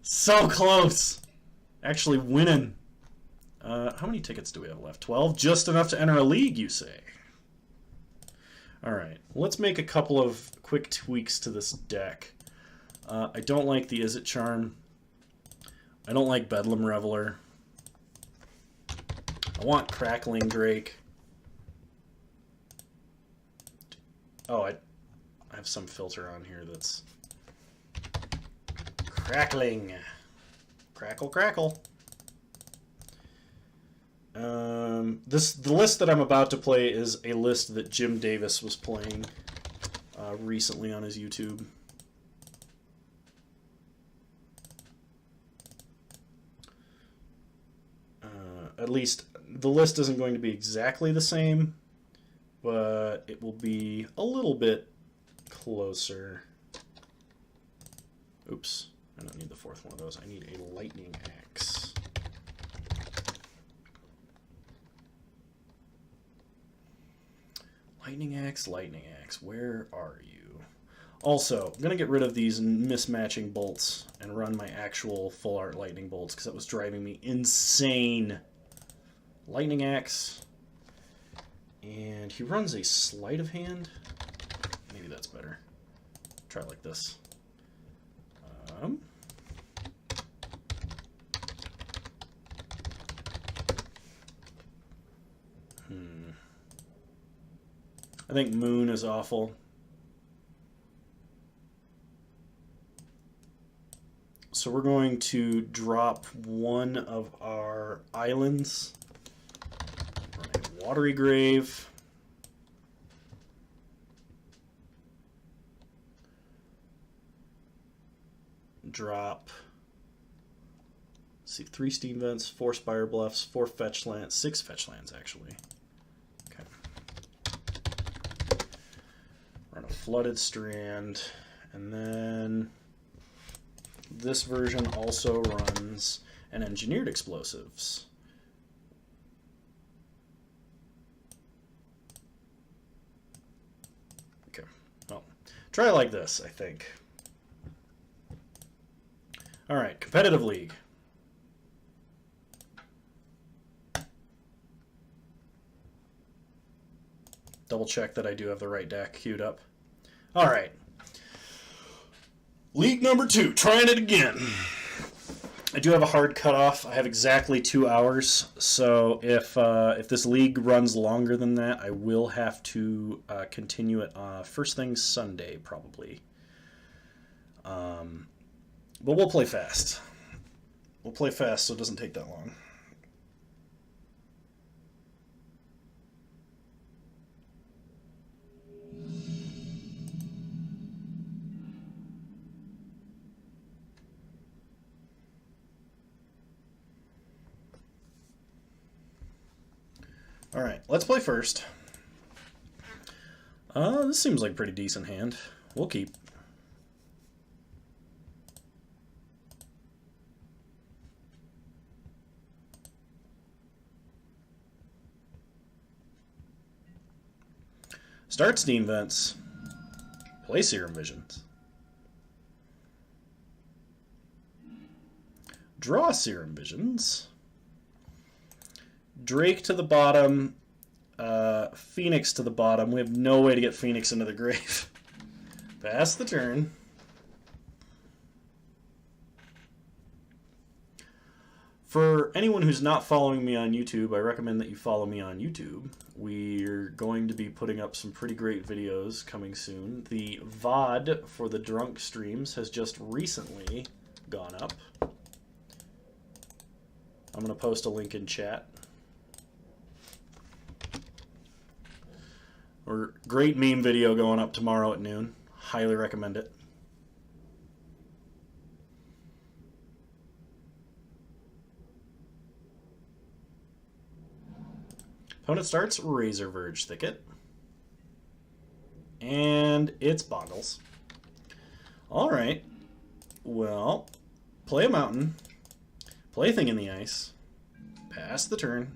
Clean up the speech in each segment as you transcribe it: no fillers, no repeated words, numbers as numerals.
So close! Actually winning. How many tickets do we have left? 12? Just enough to enter a league, you say? Alright, let's make a couple of quick tweaks to this deck. I don't like the Izzet Charm. I don't like Bedlam Reveler. I want Crackling Drake. Oh, I have some filter on here that's crackling. Crackle, crackle. The list that I'm about to play is a list that Jim Davis was playing recently on his YouTube. At least the list isn't going to be exactly the same, but it will be a little bit closer. Oops, I don't need the fourth one of those. I need a lightning axe. Lightning axe, where are you? Also, I'm going to get rid of these mismatching bolts and run my actual full art lightning bolts because that was driving me insane. Lightning axe. And he runs a sleight of hand. Maybe that's better. Try it like this. I think Moon is awful. So we're going to drop one of our islands. Run a Watery Grave. Drop, let's see, 3 Steam Vents, 4 Spire Bluffs, 4 Fetch Lands, 6 Fetch Lands actually. Okay. Run a Flooded Strand, and then this version also runs an Engineered Explosives. Okay, well, try it like this, I think. Alright, competitive league. Double check that I do have the right deck queued up. Alright. League number 2, trying it again. I do have a hard cutoff. I have exactly 2 hours, so if this league runs longer than that, I will have to continue it first thing Sunday, probably. But we'll play fast. We'll play fast so it doesn't take that long. All right, let's play first. This seems like a pretty decent hand. We'll keep. Start Steam Vents. Play Serum Visions. Draw Serum Visions. Drake to the bottom. Phoenix to the bottom. We have no way to get Phoenix into the grave. Pass the turn. For anyone who's not following me on YouTube, I recommend that you follow me on YouTube. We're going to be putting up some pretty great videos coming soon. The VOD for the drunk streams has just recently gone up. I'm going to post a link in chat. Or great meme video going up tomorrow at noon. Highly recommend it. Opponent starts Razor Verge Thicket. And it's Boggles. Alright. Well, play a mountain. Play a thing in the ice. Pass the turn.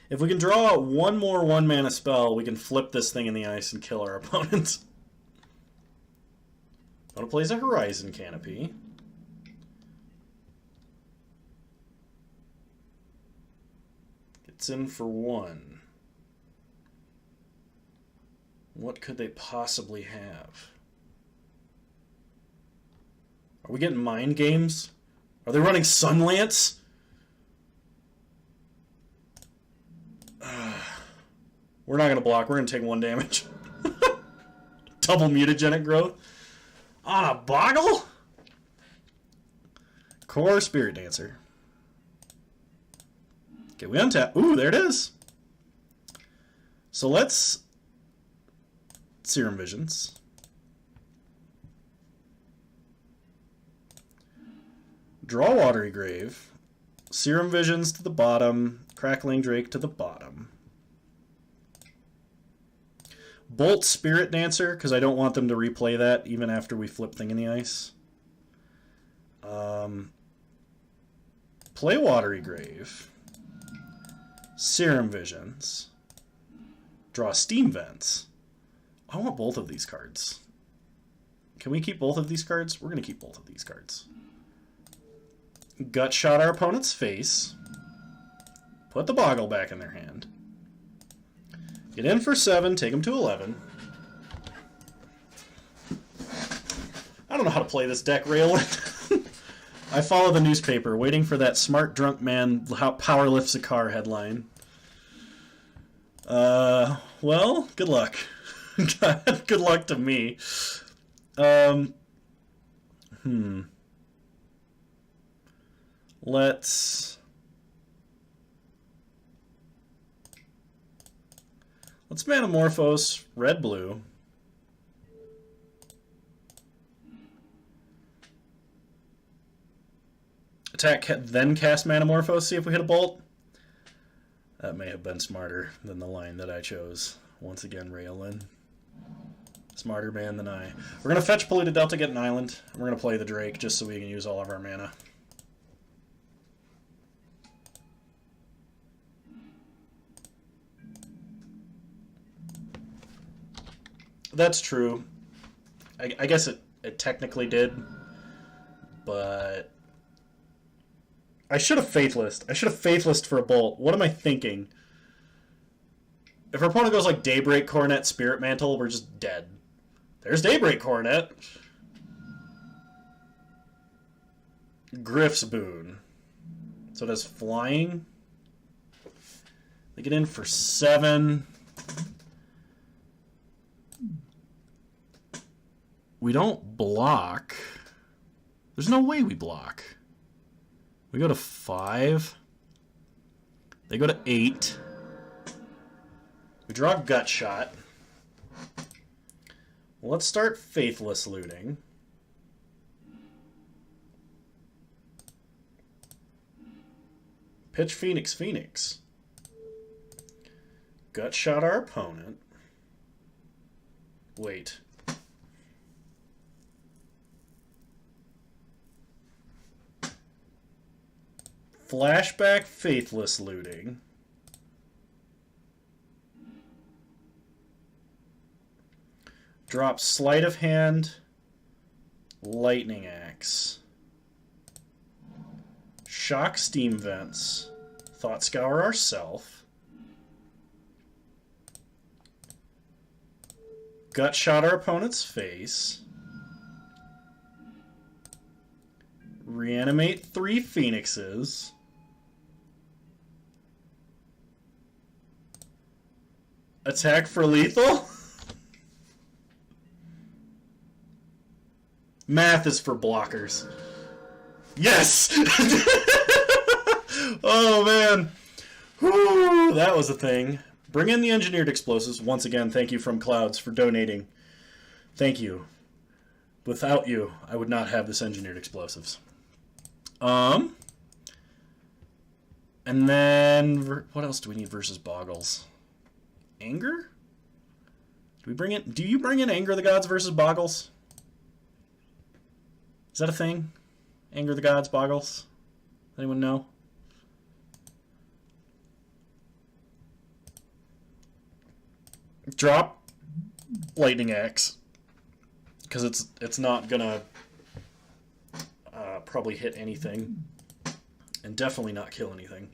If we can draw out one more 1-mana spell, we can flip this thing in the ice and kill our opponent. Opponent plays a Horizon Canopy. It's in for 1. What could they possibly have? Are we getting mind games? Are they running Sunlance? We're not going to block. We're going to take 1 damage. Double mutagenic growth. On a Boggle? Core Spirit Dancer. Okay, we untap. Ooh, there it is. So let's Serum Visions. Draw Watery Grave. Serum Visions to the bottom. Crackling Drake to the bottom. Bolt Spirit Dancer, because I don't want them to replay that even after we flip Thing in the Ice. Play Watery Grave. Serum Visions. Draw Steam Vents. I want both of these cards. Can we keep both of these cards? We're going to keep both of these cards. Gut Shot our opponent's face. Put the Boggle back in their hand. Get in for 7, take them to 11. I don't know how to play this deck, Raylan. I follow the newspaper, waiting for that smart drunk man how power lifts a car headline. Well, good luck. Good luck to me. Let's Manamorphose red-blue. Attack, then cast Manamorphose, see if we hit a bolt. That may have been smarter than the line that I chose. Once again, Raylan. Smarter man than I. We're going to fetch Polluted Delta, get an island. And we're going to play the Drake just so we can use all of our mana. That's true. I guess it technically did. But I should have Faithlessed. I should have Faithlessed for a bolt. What am I thinking? If our opponent goes like Daybreak Coronet, Spirit Mantle, we're just dead. There's Daybreak Coronet. Griff's Boon. So it has flying. They get in for 7. We don't block. There's no way we block. We go to 5. They go to 8. We draw Gut Shot. Well, let's start Faithless looting. Pitch Phoenix. Gut Shot our opponent. Wait. Flashback Faithless looting. Drop Sleight of Hand, Lightning Axe. Shock Steam Vents. Thought Scour ourself. Gut Shot our opponent's face. Reanimate 3 Phoenixes. Attack for lethal? Math is for blockers. Yes! Oh, man. Whew, that was a thing. Bring in the Engineered Explosives. Once again, thank you from Clouds for donating. Thank you. Without you, I would not have this Engineered Explosives. And then, what else do we need versus Boggles? Anger? Do you bring in Anger the Gods versus Boggles? Is that a thing? Anger the Gods, Boggles? Anyone know? Drop Lightning Axe. Because it's not gonna probably hit anything. And definitely not kill anything.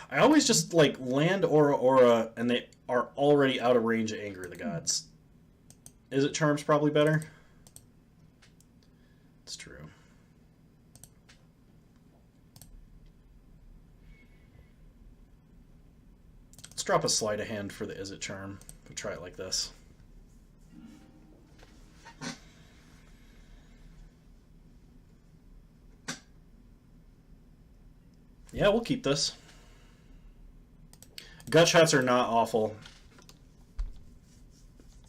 I always just like land aura, and they are already out of range of Anger of the Gods. Izzet Charm's probably better. It's true. Let's drop a sleight of hand for the Izzet Charm. We'll try it like this. Yeah, we'll keep this. Gut shots are not awful.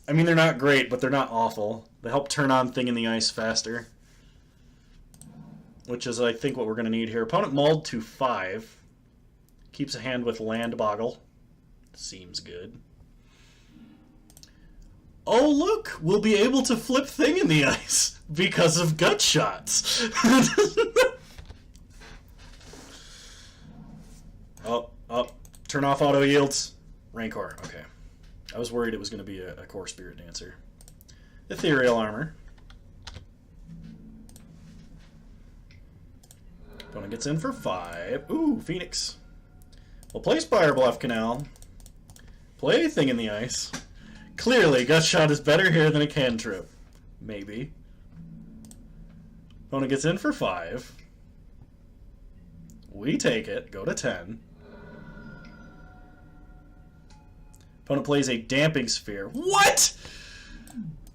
I mean, they're not great, but they're not awful. They help turn on Thing in the Ice faster. Which is, I think, what we're going to need here. Opponent mauled to 5. Keeps a hand with Land Boggle. Seems good. Oh, look! We'll be able to flip Thing in the Ice because of gut shots. Oh, turn off auto yields. Rancor, okay. I was worried it was going to be a Core Spirit Dancer. Ethereal Armor. Opponent gets in for 5. Ooh, Phoenix. We'll play Spire Bluff Canal. Play Thing in the Ice. Clearly, Gut Shot is better here than a Cantrip. Maybe. Opponent gets in for 5. We take it. Go to 10. Opponent plays a Damping Sphere. What?!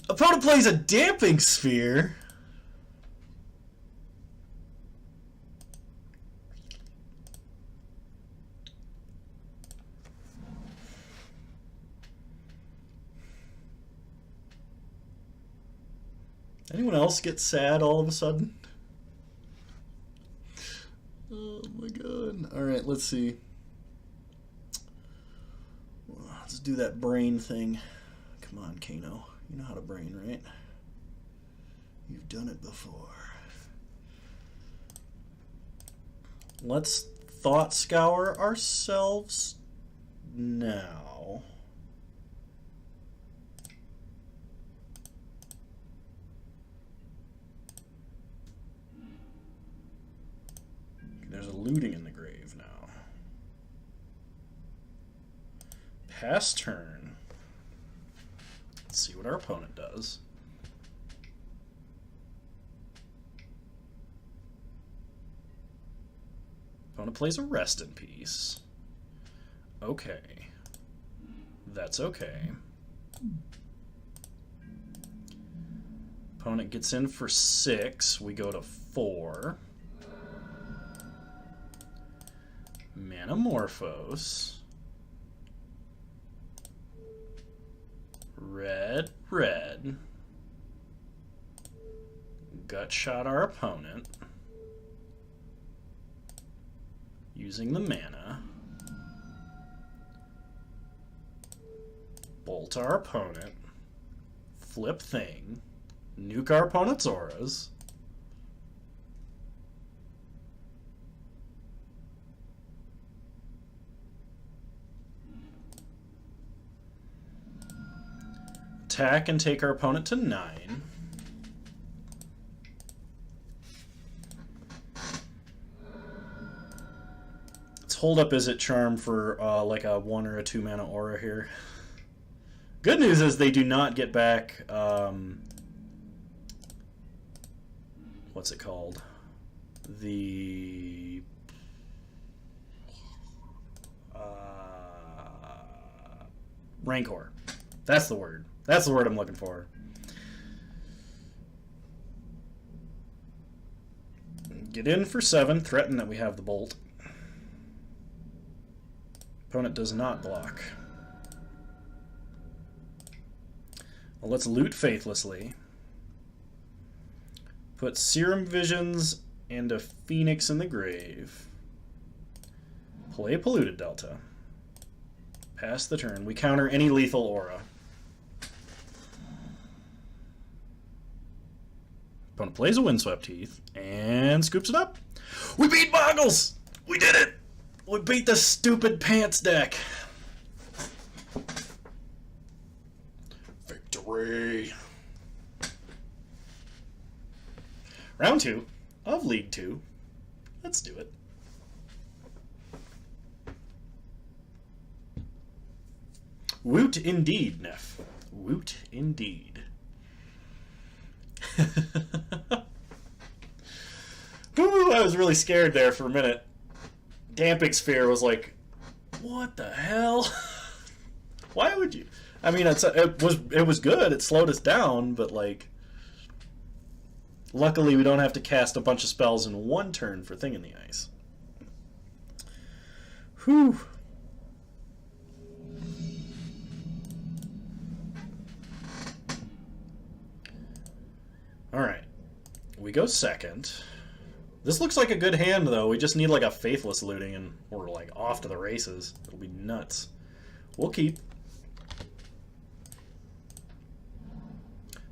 Opponent plays a Damping Sphere? Anyone else get sad all of a sudden? Oh my god. Alright, let's see. Let's do that brain thing. Come on, Kano. You know how to brain, right? You've done it before. Let's Thought Scour ourselves now. There's a looting in the grave now. Pass turn. Let's see what our opponent does. Opponent plays a Rest in Peace. Okay. That's okay. Opponent gets in for 6. We go to 4. Manamorphose. Red, red. Gut shot our opponent. Using the mana. Bolt our opponent. Flip Thing. Nuke our opponent's auras. Attack and take our opponent to 9. Let's hold up Izzet Charm for like a 1 or a 2 mana aura here. Good news is they do not get back what's it called? The Rancor. That's the word. That's the word I'm looking for. Get in for 7. Threaten that we have the bolt. Opponent does not block. Well, let's loot faithlessly. Put Serum Visions and a Phoenix in the grave. Play Polluted Delta. Pass the turn. We counter any lethal aura. Opponent plays a Windswept Heath and scoops it up. We beat Boggles! We did it! We beat the stupid pants deck. Victory! Round 2 of League 2. Let's do it. Woot indeed, Neff. Woot indeed. Ooh, I was really scared there for a minute. Damping Sphere was like, what the hell? Why would you? I mean, it was good. It slowed us down, but like, luckily we don't have to cast a bunch of spells in one turn for Thing in the Ice. Whew. All right, we go second. This looks like a good hand, though. We just need like a Faithless Looting, and we're like off to the races. It'll be nuts. We'll keep.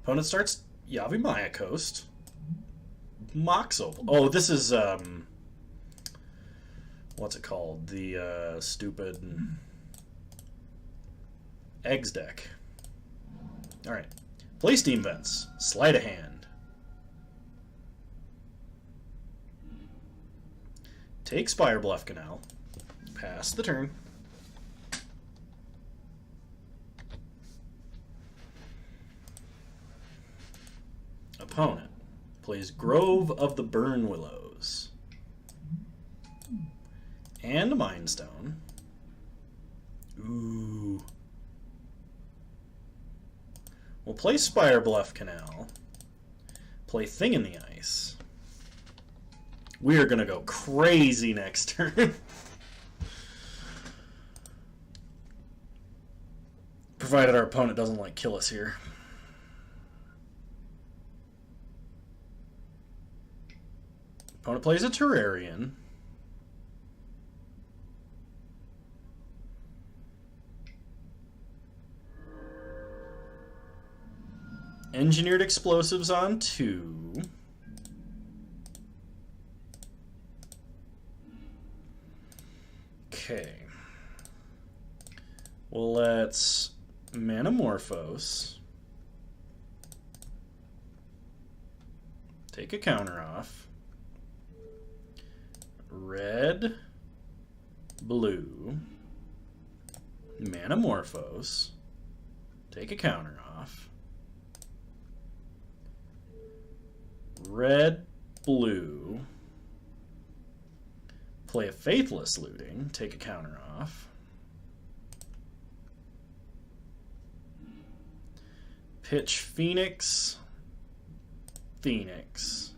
Opponent starts Yavimaya Coast. Mox Opal. Oh, this is what's it called? The stupid Eggs deck. All right. Play Steam Vents. Sleight of Hand. Take Spire Bluff Canal. Pass the turn. Opponent plays Grove of the Burn Willows. And Mind Stone. Ooh. We'll play Spire Bluff Canal. Play Thing in the Ice. We are going to go crazy next turn. Provided our opponent doesn't like kill us here. Opponent plays a Terrarian. Engineered Explosives on 2. Okay. Well, let's Manamorphose. Take a counter off. Red, blue, Manamorphose. Take a counter off. Red, blue. Play a Faithless Looting. Take a counter off. Pitch Phoenix. Phoenix.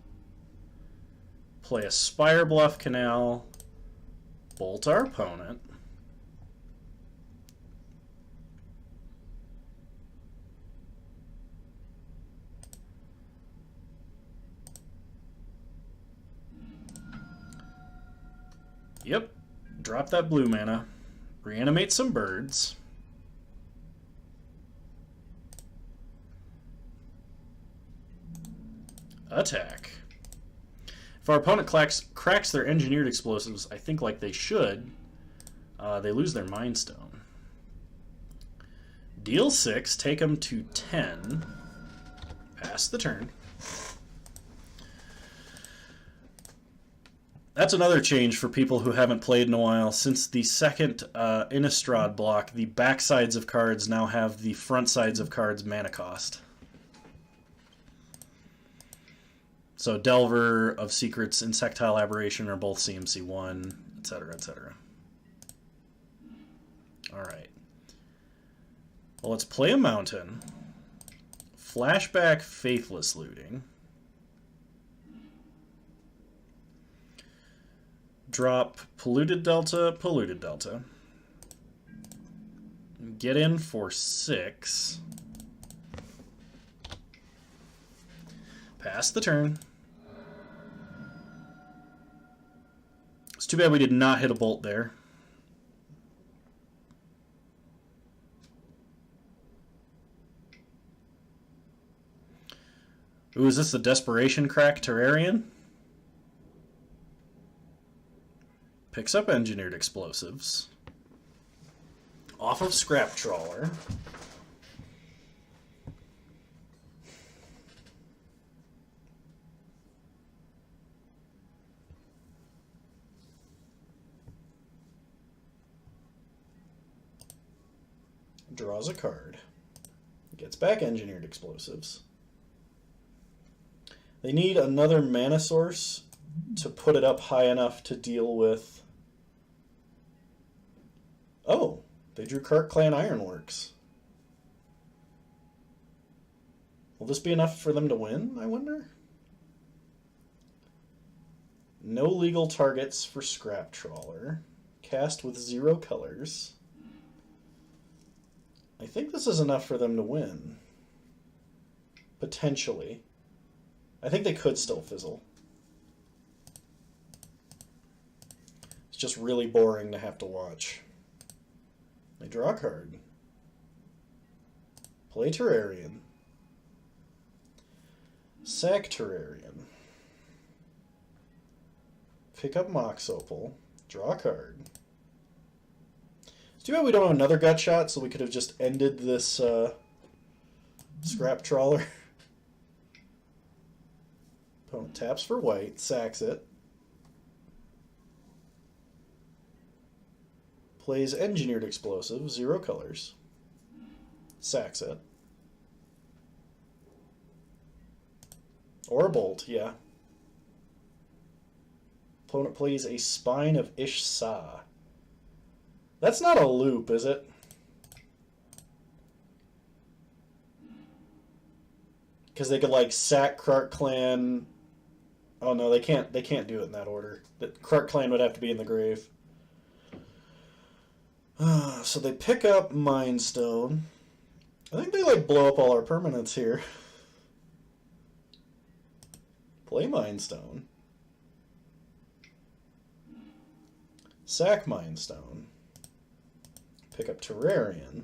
Play a Spire Bluff Canal. Bolt our opponent. Yep. Drop that blue mana. Reanimate some birds. Attack. If our opponent cracks their Engineered Explosives, I think like they should, they lose their Mind Stone. Deal 6, take them to 10. Pass the turn. That's another change for people who haven't played in a while. Since the second Innistrad block, the back sides of cards now have the front sides of cards mana cost. So Delver of Secrets, Insectile Aberration are both CMC1, etc., etc. Alright. Well, let's play a mountain. Flashback Faithless Looting. Drop Polluted Delta, Polluted Delta. Get in for 6. Pass the turn. It's too bad we did not hit a bolt there. Ooh, is this the Desperation Crack Terrarian? Picks up Engineered Explosives. Off of Scrap Trawler. draws a card, gets back engineered explosives. They need another mana source to put it up high enough to deal with... Oh, they drew Cart Clan Ironworks. Will this be enough for them to win, I wonder? No legal targets for Scrap Trawler. Cast with 0 colors. I think this is enough for them to win. Potentially. I think they could still fizzle. It's just really boring to have to watch. They draw a card. Play Terrarian. Sack Terrarian. Pick up Mox Opal. Draw a card. It's too bad we don't have another gut shot, so we could have just ended this Scrap Trawler. Opponent taps for white, sacks it. Plays Engineered Explosive, 0 colors. Sacks it. Or a Bolt, yeah. Opponent plays a Spine of Ish-Sa. That's not a loop, is it? Because they could like sack Cart Clan. Oh no, they can't do it in that order. The Cart Clan would have to be in the grave. So they pick up Mind Stone. I think they like blow up all our permanents here. Play Mind Stone. Sack Mind Stone. Pick up Terrarian.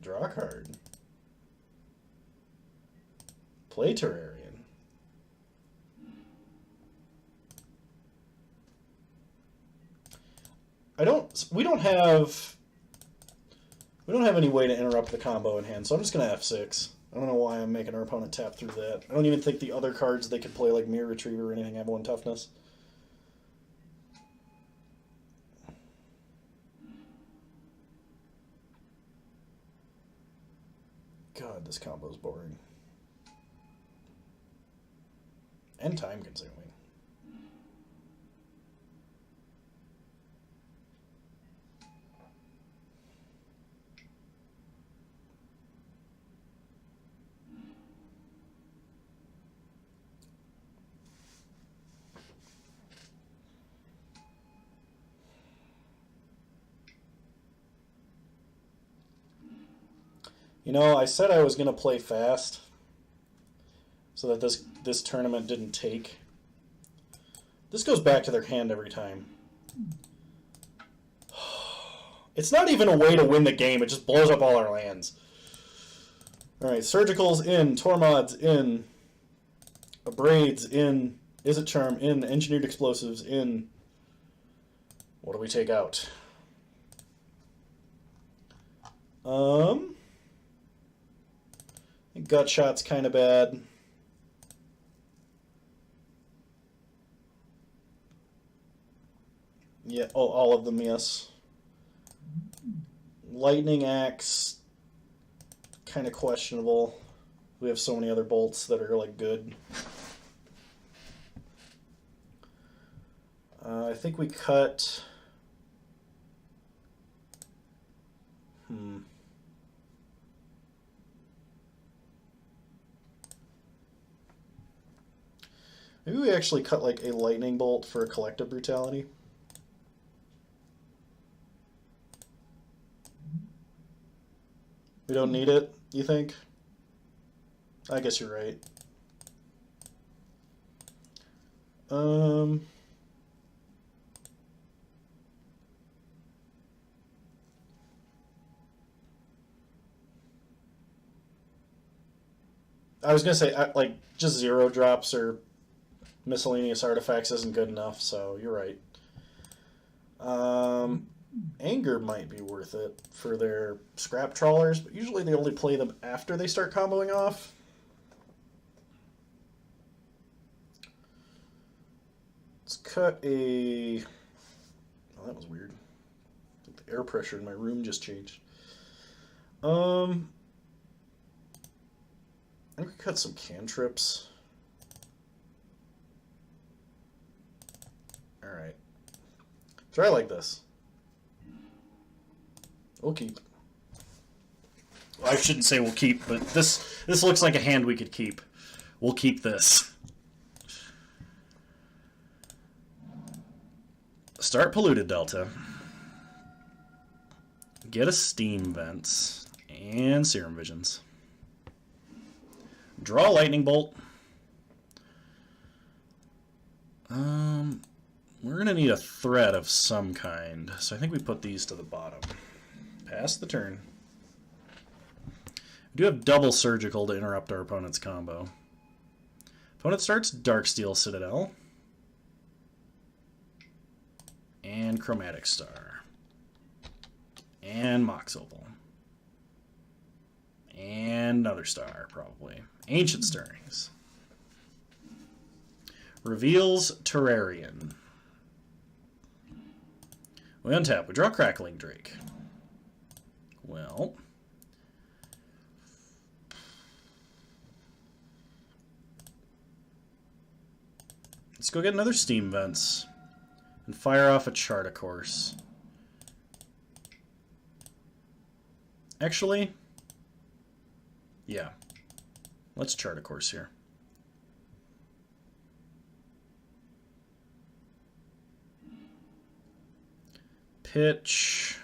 Draw a card. Play Terrarian. We don't have any way to interrupt the combo in hand, so I'm just gonna F6. I don't know why I'm making our opponent tap through that. I don't even think the other cards they could play, like Mirror Retriever or anything, have 1 toughness. God, this combo's boring. And time consuming. You know, I said I was going to play fast so that this tournament didn't take. This goes back to their hand every time. It's not even a way to win the game. It just blows up all our lands. Alright, Surgical's in. Tormod's in. Abrades in. Izzet Charm in. Engineered Explosives in. What do we take out? I think Gut Shot's kind of bad. Yeah, oh, all of them, yes. Lightning Axe, kind of questionable. We have so many other bolts that are, like, good. I think we cut... Maybe we actually cut, like, a lightning bolt for a collective brutality. We don't need it, you think? I guess you're right. I was gonna say, like, just 0 drops or miscellaneous artifacts isn't good enough, so you're right. Anger might be worth it for their Scrap Trawlers, but usually they only play them after they start comboing off. Let's cut a... Oh, that was weird. I think the air pressure in my room just changed. I'm gonna cut some cantrips. Alright. Try like this. We'll keep. Well, I shouldn't say we'll keep, but this looks like a hand we could keep. We'll keep this. Start polluted delta. Get a steam vents and serum visions. Draw a lightning bolt. We're gonna need a threat of some kind, so I think we put these to the bottom. Pass the turn. We do have double surgical to interrupt our opponent's combo. Opponent starts Darksteel Citadel and Chromatic Star and Mox Opal and another star, probably. Ancient Stirrings. Reveals Terrarian. We untap. We draw Crackling Drake. Well, let's go get another Steam Vents and fire off a Chart of Course. Actually, yeah, let's Chart a Course here. Pitch.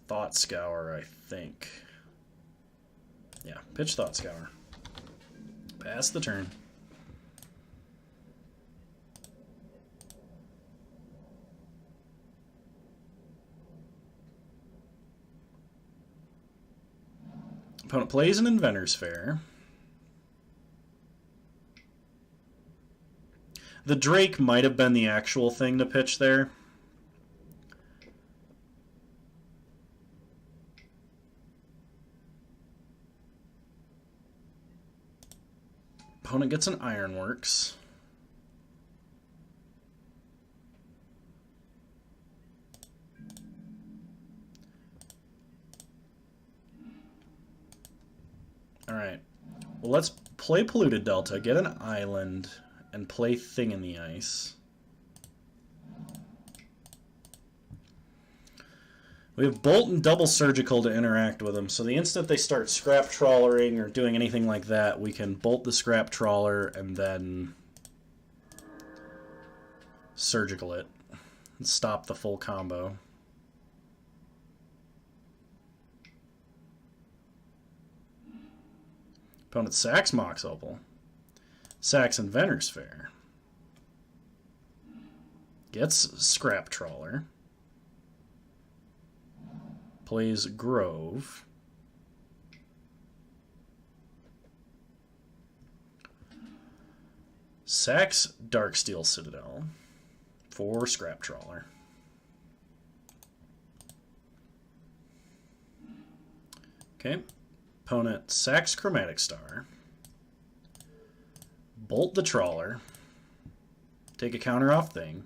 Thought Scour, I think. Yeah, pitch Thought Scour. Pass the turn. Opponent plays an Inventor's Fair. The Drake might have been the actual thing to pitch there. Opponent gets an Ironworks. Alright. Well, let's play Polluted Delta, get an island, and play Thing in the Ice. We have Bolt and Double Surgical to interact with them, so the instant they start Scrap Trawlering or doing anything like that, we can Bolt the Scrap Trawler and then Surgical it and stop the full combo. Opponent sacks Mox Opal. Sacks Inventor's Fair. Gets Scrap Trawler. Plays Grove. Sacks Darksteel Citadel for Scrap Trawler. Okay. Opponent sacks Chromatic Star. Bolt the Trawler. Take a counter off Thing.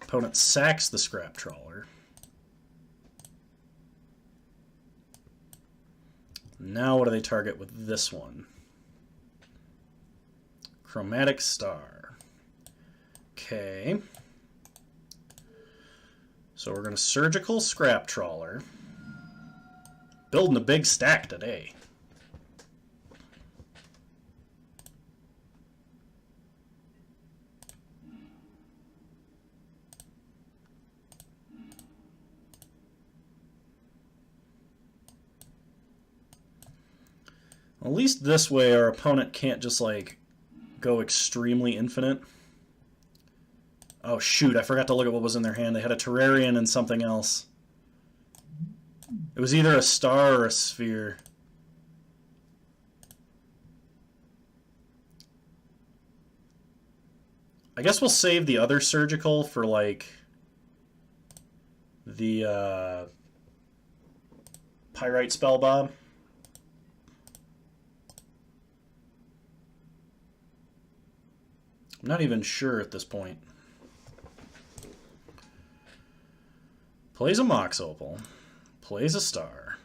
Opponent sacks the Scrap Trawler. Now what do they target with this one? Chromatic Star. Okay. So we're going to Surgical Scrap Trawler. Building a big stack today. At least this way our opponent can't just like go extremely infinite. Oh shoot, I forgot to look at what was in their hand. They had a Terrarian and something else. It was either a star or a sphere. I guess we'll save the other surgical for like the Pyrite Spell Bomb. I'm not even sure at this point. Plays a Mox Opal. Plays a Star.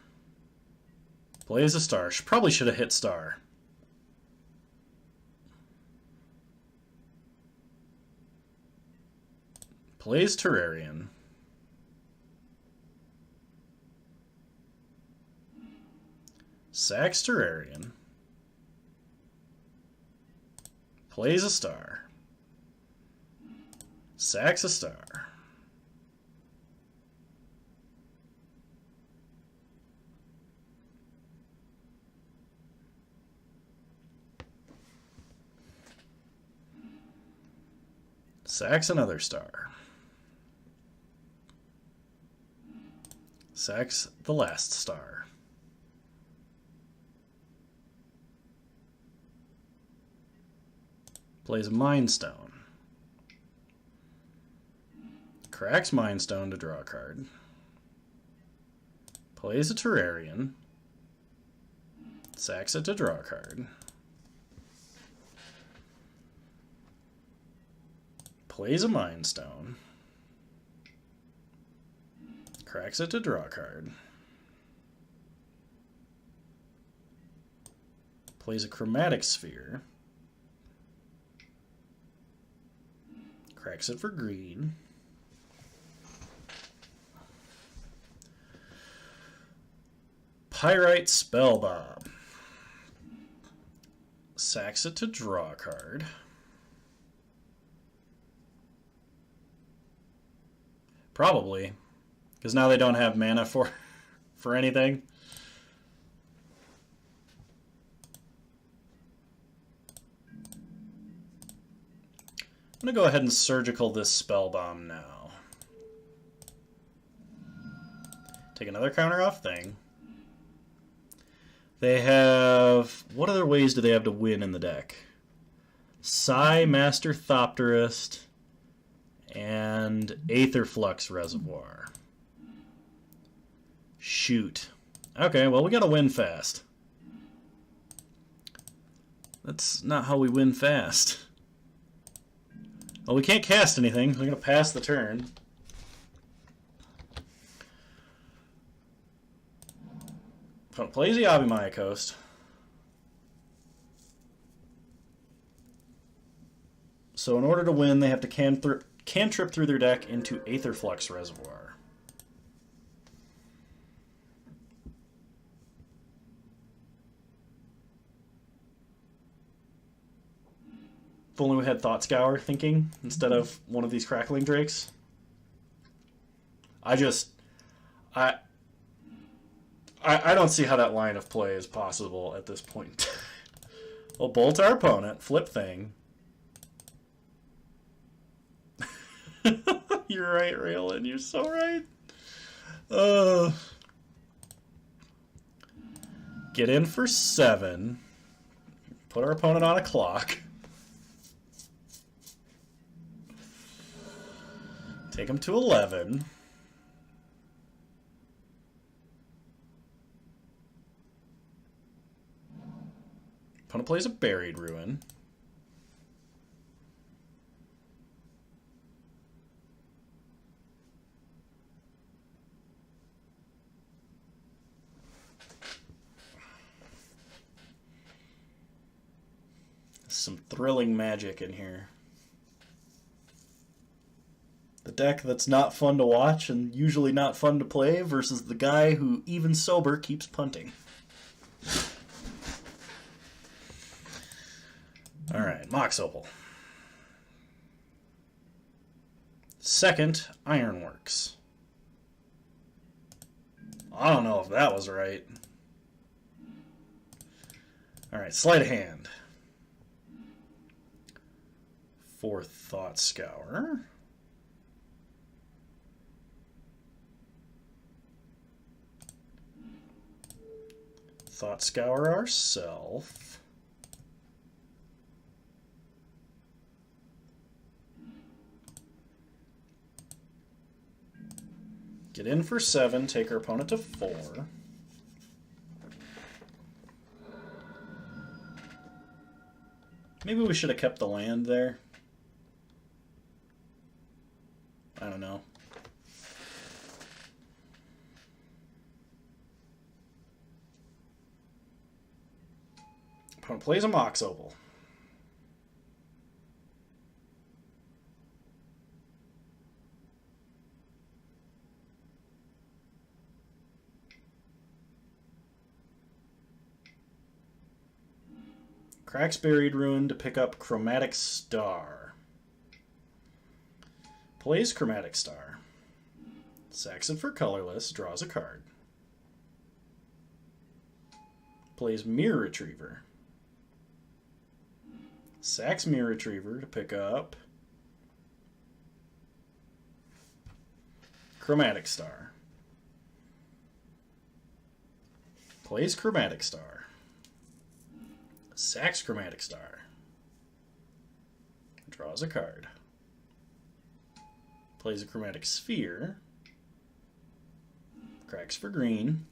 Plays a Star. Probably should have hit Star. Plays Terrarian. Sacks Terrarian. Plays a Star. Sacks a Star. Sacks another Star. Sacks the last Star. Plays a Mind Stone. Cracks Mind Stone to draw a card. Plays a Terrarian. Sacks it to draw a card. Plays a Mind Stone. Cracks it to draw a card. Plays a Chromatic Sphere. Cracks it for green. Pyrite Spell Bomb. Sacks it to draw a card. Probably. Because now they don't have mana for anything. I'm going to go ahead and surgical this Spell Bomb now. Take another counter off thing. They have... What other ways do they have to win in the deck? Psy, Master Thopterist, and Aetherflux Reservoir. Shoot. Okay, well, we gotta win fast. That's not how we win fast. Well, we can't cast anything. We're gonna pass the turn. Plays the Abimaya Coast. So in order to win, they have to cantrip through their deck into Aetherflux Reservoir. If only we had Thought Scour thinking instead of one of these Crackling Drakes. I don't see how that line of play is possible at this point. We'll bolt our opponent, flip thing. You're right, Raylan. You're so right. Get in for 7. Put our opponent on a clock. Take him to 11. Opponent plays a Buried Ruin. Some thrilling magic in here. The deck that's not fun to watch and usually not fun to play versus the guy who, even sober, keeps punting. Alright, Mox Opal. Second, Ironworks. I don't know if that was right. Alright, Sleight of Hand. Fourth, Thought Scour. Thought Scour ourself. Get in for 7, take our opponent to 4. Maybe we should have kept the land there. I don't know. Opponent plays a Mox Opal. Cracks Buried Ruin to pick up Chromatic Star. Plays Chromatic Star. Sacks it for colorless, draws a card. Plays Mirror Retriever. Sacks Mirror Retriever to pick up Chromatic Star. Plays Chromatic Star. Sacks Chromatic Star. Draws a card. Plays a Chromatic Sphere. Cracks for green.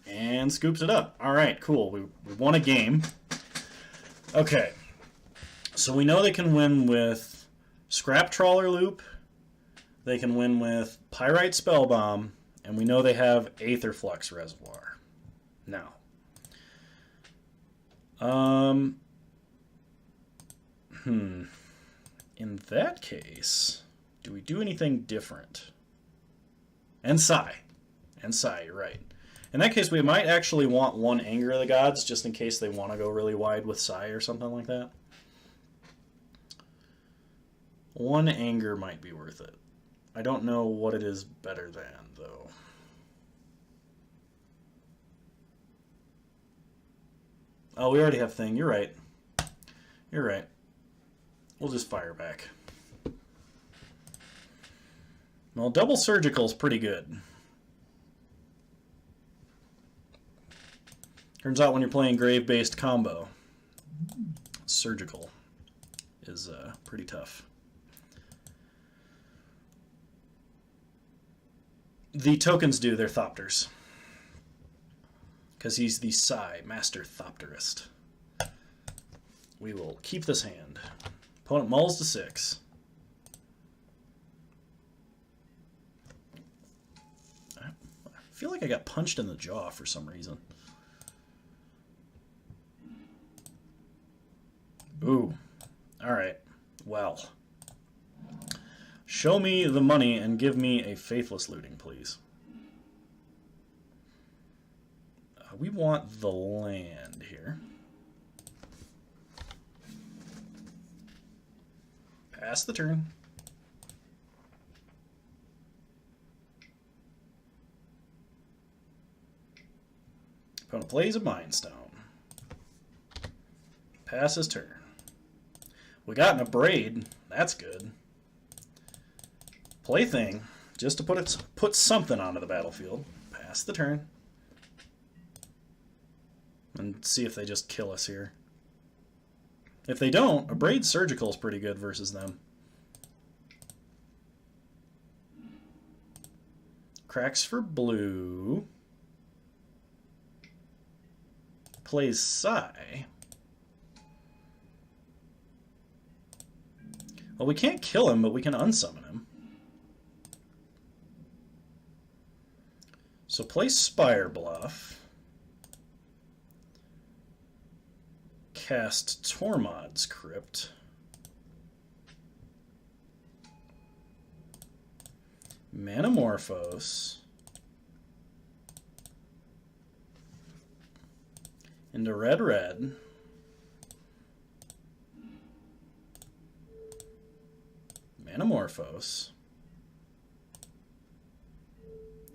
And scoops it up. All right, cool. We won a game. Okay. So we know they can win with Scrap Trawler Loop. They can win with Pyrite Spellbomb. And we know they have Aetherflux Reservoir. Now. In that case, do we do anything different? And Psy. And Psy, you're right. In that case, we might actually want one Anger of the Gods, just in case they want to go really wide with Psy or something like that. One Anger might be worth it. I don't know what it is better than, though. Oh, we already have Thing. You're right. You're right. We'll just fire back. Well, double surgical is pretty good. Turns out when you're playing grave-based combo, surgical is pretty tough. The tokens do, they're Thopters. Because he's the Psy Master Thopterist. We will keep this hand. Opponent mulls to 6. I feel like I got punched in the jaw for some reason. Ooh. Alright. Well. Show me the money and give me a Faithless Looting, please. We want the land here. Pass the turn. Opponent plays a Mind Stone. Pass his turn. We got an Abrade. That's good. Plaything, just to put something onto the battlefield. Pass the turn. And see if they just kill us here. If they don't, Abrade Surgical is pretty good versus them. Cracks for blue. Plays Psy. Well, we can't kill him, but we can unsummon him. So play Spire Bluff. Cast Tormod's Crypt. Manamorphose. Into red. Manamorphose.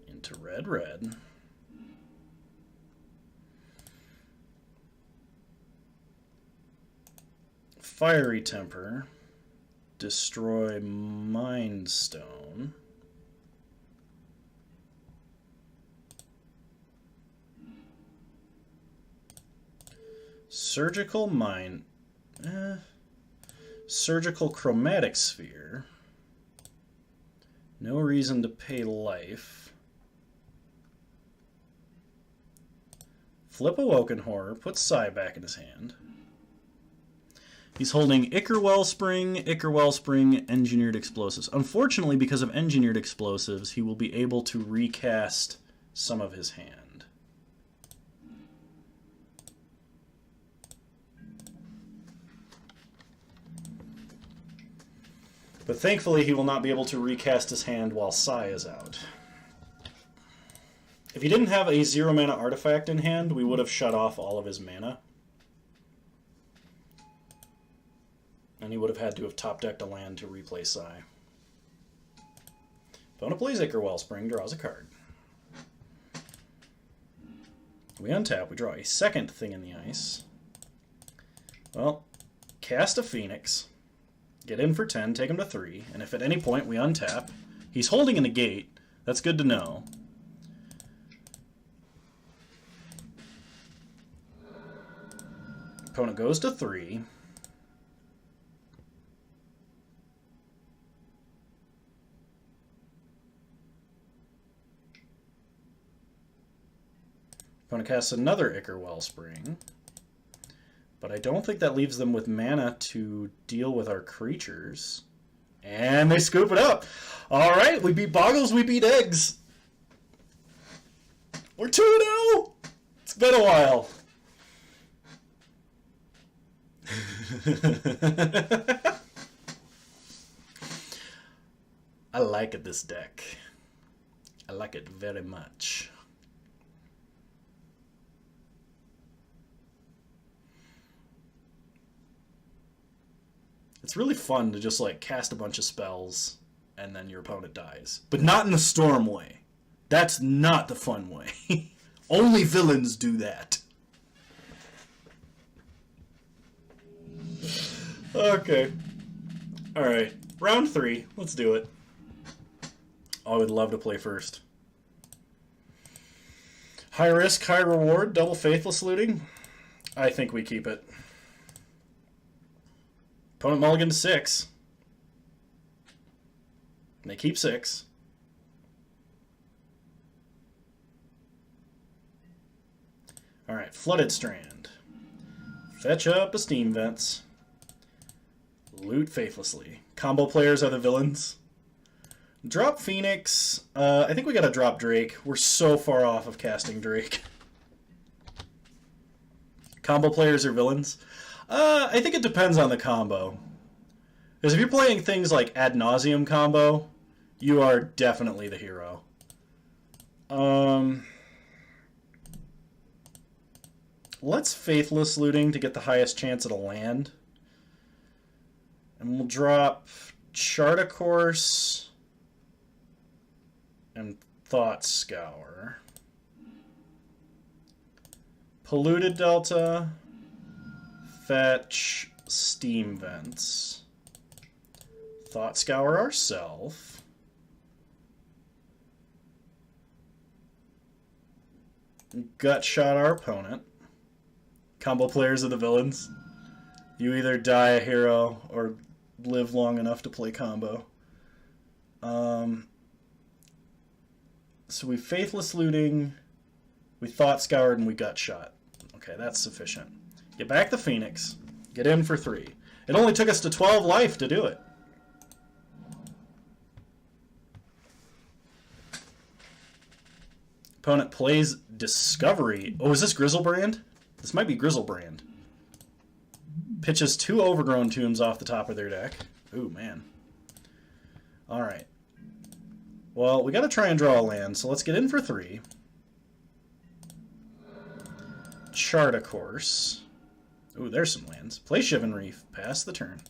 Into red. Fiery Temper. Destroy Mind Stone. Surgical Mind. Surgical Chromatic Sphere. No reason to pay life. Flip Awoken Horror. Put Psy back in his hand. He's holding Ichor Wellspring, Engineered Explosives. Unfortunately, because of Engineered Explosives, he will be able to recast some of his hand. But thankfully, he will not be able to recast his hand while Psy is out. If he didn't have a 0-mana artifact in hand, we would have shut off all of his mana. And he would have had to have top-decked a land to replay Psy. Opponent plays Ichor Wellspring, draws a card. We untap, we draw a second Thing in the Ice. Well, cast a Phoenix, get in for 10, take him to 3, and if at any point we untap, he's holding a negate, that's good to know. Opponent goes to 3. Opponent casts another Ichor Wellspring. But I don't think that leaves them with mana to deal with our creatures. And they scoop it up. All right, we beat Boggles, we beat Eggs. We're 2-0. It's been a while. I like this deck. I like it very much. It's really fun to just like cast a bunch of spells and then your opponent dies. But not in the Storm way. That's not the fun way. Only villains do that. Okay. Alright. Round 3. Let's do it. Oh, I would love to play first. High risk, high reward, double Faithless Looting. I think we keep it. Opponent mulligan to 6. They keep 6. Alright, Flooded Strand. Fetch up a Steam Vents. Loot Faithlessly. Combo players are the villains. Drop Phoenix. I think we gotta drop Drake. We're so far off of casting Drake. Combo players are villains. I think it depends on the combo. Because if you're playing things like Ad Nauseam combo, you are definitely the hero. Let's Faithless Looting to get the highest chance at a land. And we'll drop Chart a Course and Thought Scour. Polluted Delta. Fetch Steam Vents. Thought Scour ourself. Gut Shot our opponent. Combo players are the villains. You either die a hero or live long enough to play combo. So we Faithless Looting, we Thought Scoured, and we Gut Shot. Okay, that's sufficient. Get back the Phoenix. Get in for 3. It only took us to 12 life to do it. Opponent plays Discovery. Oh, is this Grizzlebrand? This might be Grizzlebrand. Pitches 2 Overgrown Tombs off the top of their deck. Ooh, man. Alright. Well, we gotta try and draw a land, so let's get in for 3. Chart a Course. Ooh, there's some lands. Play Shivan Reef. Pass the turn.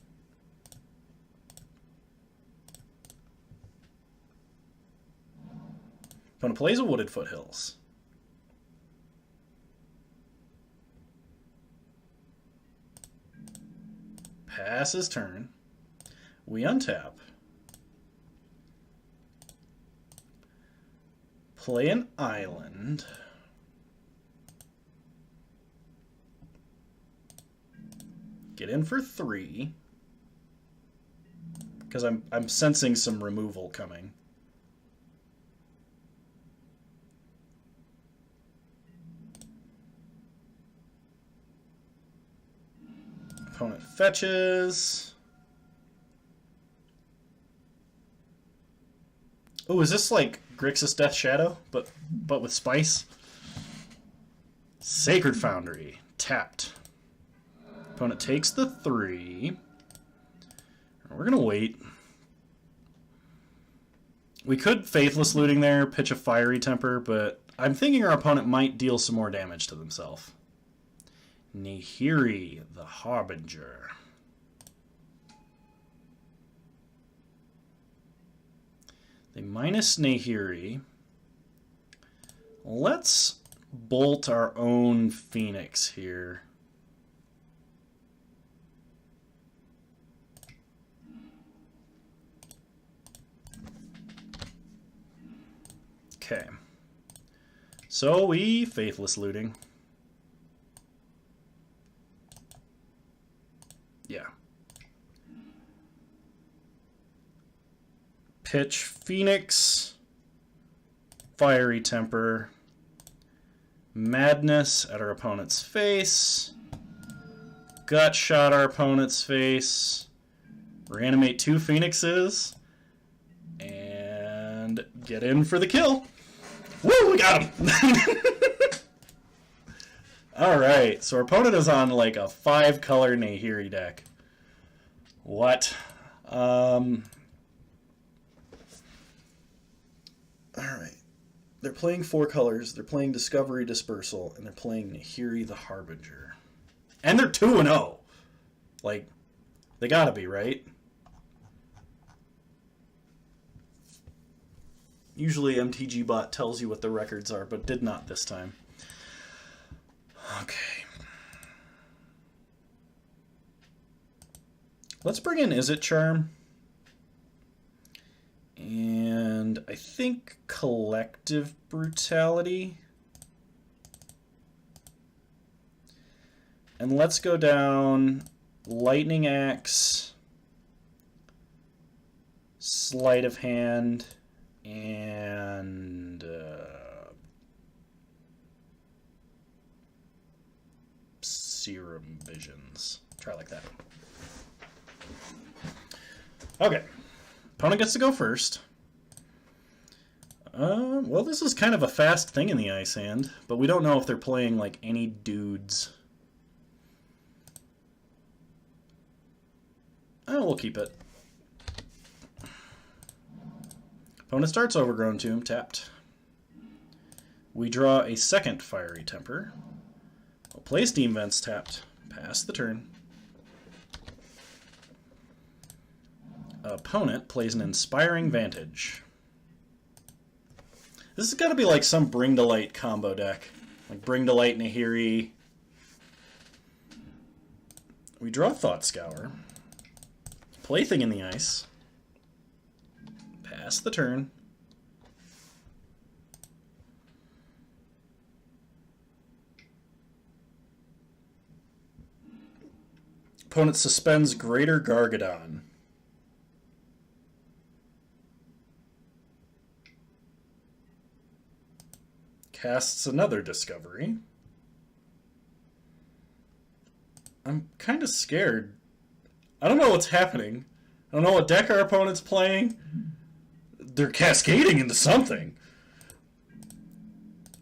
Opponent plays a Wooded Foothills. Pass his turn. We untap. Play an island. Get in for 3. because I'm sensing some removal coming. Opponent fetches. Oh, is this like Grixis Death Shadow, but with spice? Sacred Foundry, tapped. Opponent takes the 3. We're gonna wait. We could Faithless Looting there, pitch a Fiery Temper, but I'm thinking our opponent might deal some more damage to themselves. Nahiri, the Harbinger. They minus Nahiri. Let's bolt our own Phoenix here. Okay. So we Faithless Looting. Yeah. Pitch Phoenix, Fiery Temper, Madness at our opponent's face, Gut Shot our opponent's face, reanimate 2 Phoenixes, and get in for the kill. Woo, we got him! Alright, so our opponent is on like a 5-color Nahiri deck. What? Alright. They're playing 4 colors, they're playing Discovery Dispersal, and they're playing Nahiri the Harbinger. And they're 2-0. Like, they gotta be, right? Usually MTG Bot tells you what the records are, but did not this time. Okay. Let's bring in Izzet Charm. And I think Collective Brutality. And let's go down Lightning Axe, Sleight of Hand, and Serum Visions. Try like that. Okay. Opponent gets to go first. Well, this is kind of a fast thing in the ice hand, but we don't know if they're playing like any dudes. Oh, we'll keep it. Opponent starts Overgrown Tomb, tapped. We draw a second Fiery Temper. We'll play Steam Vents, tapped. Pass the turn. Opponent plays an Inspiring Vantage. This is gotta be like some Bring to Light combo deck. Like Bring to Light Nahiri. We draw Thought Scour. Plaything in the ice. Pass the turn. Opponent suspends Greater Gargadon. Casts another Discovery. I'm kind of scared. I don't know what's happening. I don't know what deck our opponent's playing. They're cascading into something.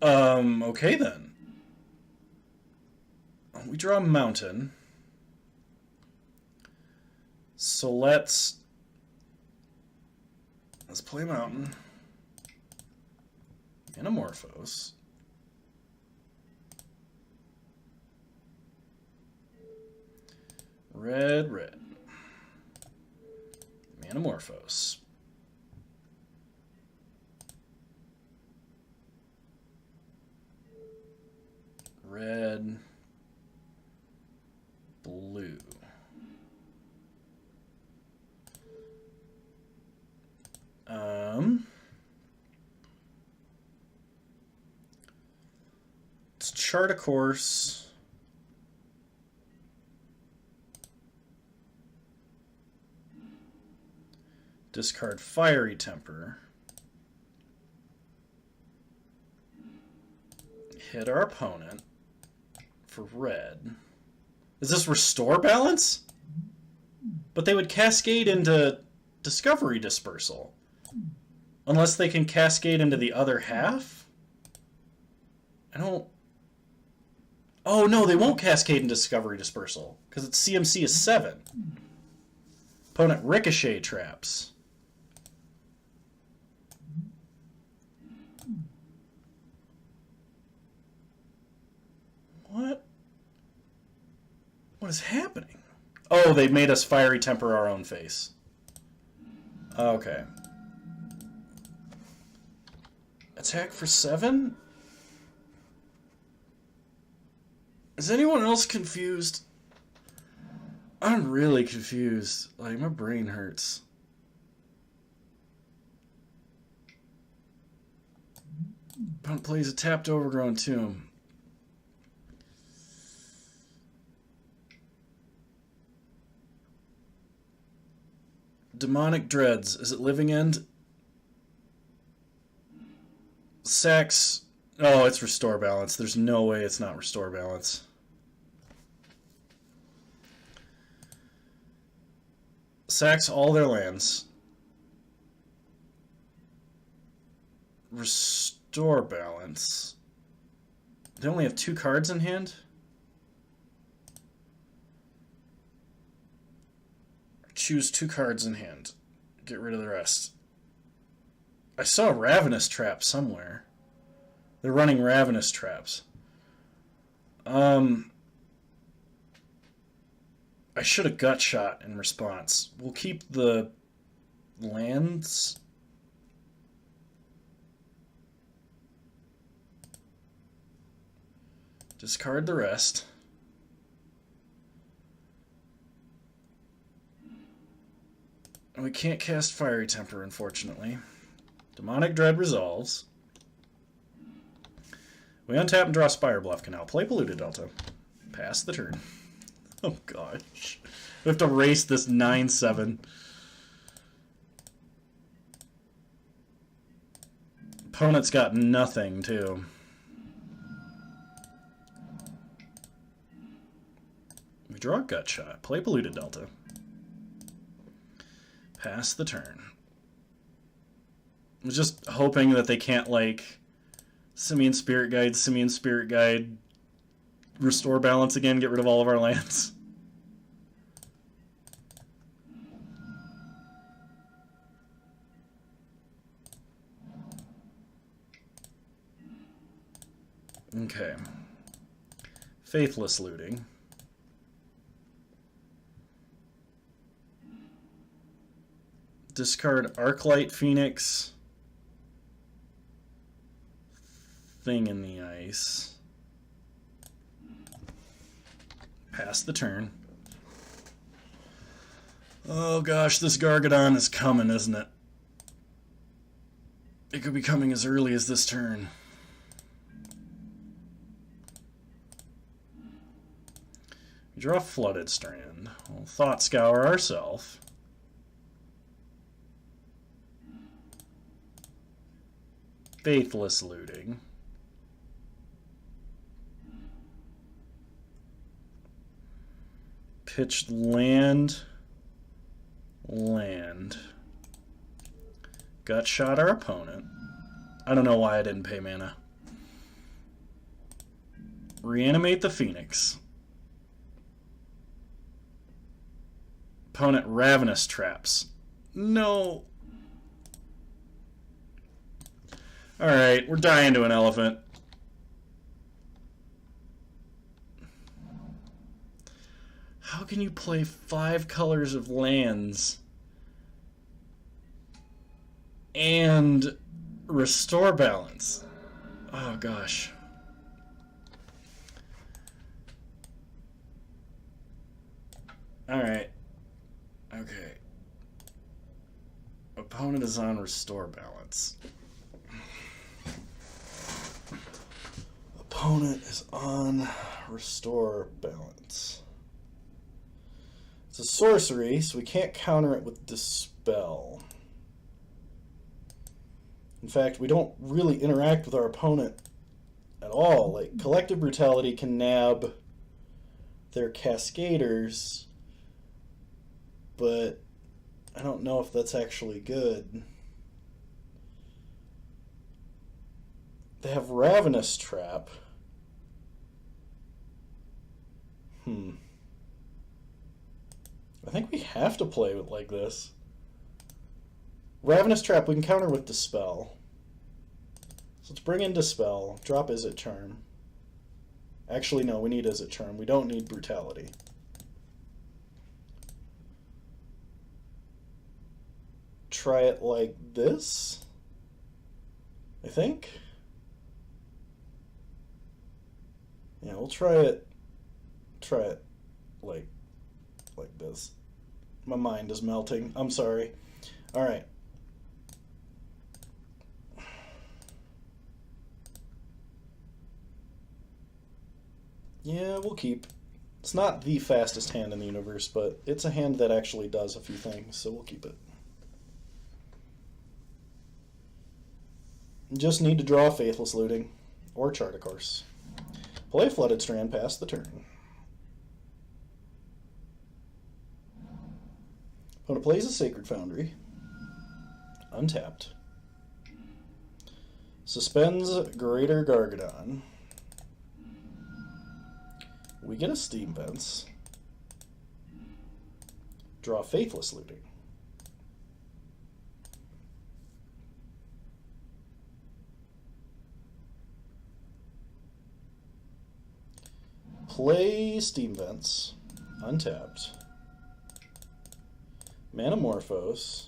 Okay then. We draw a Mountain. So let's play Mountain. Anamorphose. Red, red. Manamorphose. Red, blue. Let's chart a course. Discard Fiery Temper. Hit our opponent for red. Is this Restore Balance? But they would cascade into Discovery Dispersal. Unless they can cascade into the other half? I don't... Oh, no, they won't cascade into Discovery Dispersal. Because its CMC is 7. Opponent Ricochet traps. What? What is happening? Oh, they made us Fiery Temper our own face. Okay. Attack for 7? Is anyone else confused? I'm really confused. Like, my brain hurts. Opponent plays a tapped Overgrown Tomb. Demonic Dreads. Is it Living End? Sacks. Oh, it's Restore Balance. There's no way it's not Restore Balance. Sacks all their lands. Restore Balance. They only have 2 cards in hand? Choose 2 cards in hand. Get rid of the rest. I saw Ravenous Trap somewhere. They're running Ravenous Traps. I should have Gut Shot in response. We'll keep the lands. Discard the rest. We can't cast Fiery Temper, unfortunately. Demonic Dread resolves. We untap and draw Spire Bluff Canal. Play Polluted Delta. Pass the turn. Oh gosh. We have to race this 9/7. Opponent's got nothing, too. We draw a Gut Shot. Play Polluted Delta. Pass the turn. I'm just hoping that they can't, like, Simian Spirit Guide, Restore Balance again, get rid of all of our lands. Okay. Faithless Looting. Discard Arclight Phoenix. Thing in the Ice. Pass the turn. Oh gosh, this Gargadon is coming, isn't it? It could be coming as early as this turn. We draw Flooded Strand. We'll Thought Scour ourselves. Faithless Looting. Pitched land. Gut Shot our opponent. I don't know why I didn't pay mana. Reanimate the Phoenix. Opponent Ravenous Traps. No. Alright, we're dying to an elephant. How can you play 5 colors of lands and Restore Balance? Oh gosh. Alright. Okay. Opponent is on Restore Balance. Opponent is on Restore Balance. It's a sorcery, so we can't counter it with Dispel. In fact, we don't really interact with our opponent at all. Like, Collective Brutality can nab their Cascaders, but I don't know if that's actually good. They have Ravenous Trap. I think we have to play it like this. Ravenous Trap we can counter with Dispel. So let's bring in Dispel. Drop Izzet Charm. Actually, no, we need Izzet Charm. We don't need Brutality. Try it like this, I think. Yeah, we'll try it like this. My mind is melting. I'm sorry. All right. Yeah, we'll keep. It's not the fastest hand in the universe, but it's a hand that actually does a few things, so we'll keep it. Just need to draw Faithless Looting, or Chart a Course. Play Flooded Strand, pass the turn. Opponent plays a Sacred Foundry. Untapped. Suspends Greater Gargadon. We get a Steam Vents. Draw Faithless Looting. Play Steam Vents. Untapped. Manamorphose.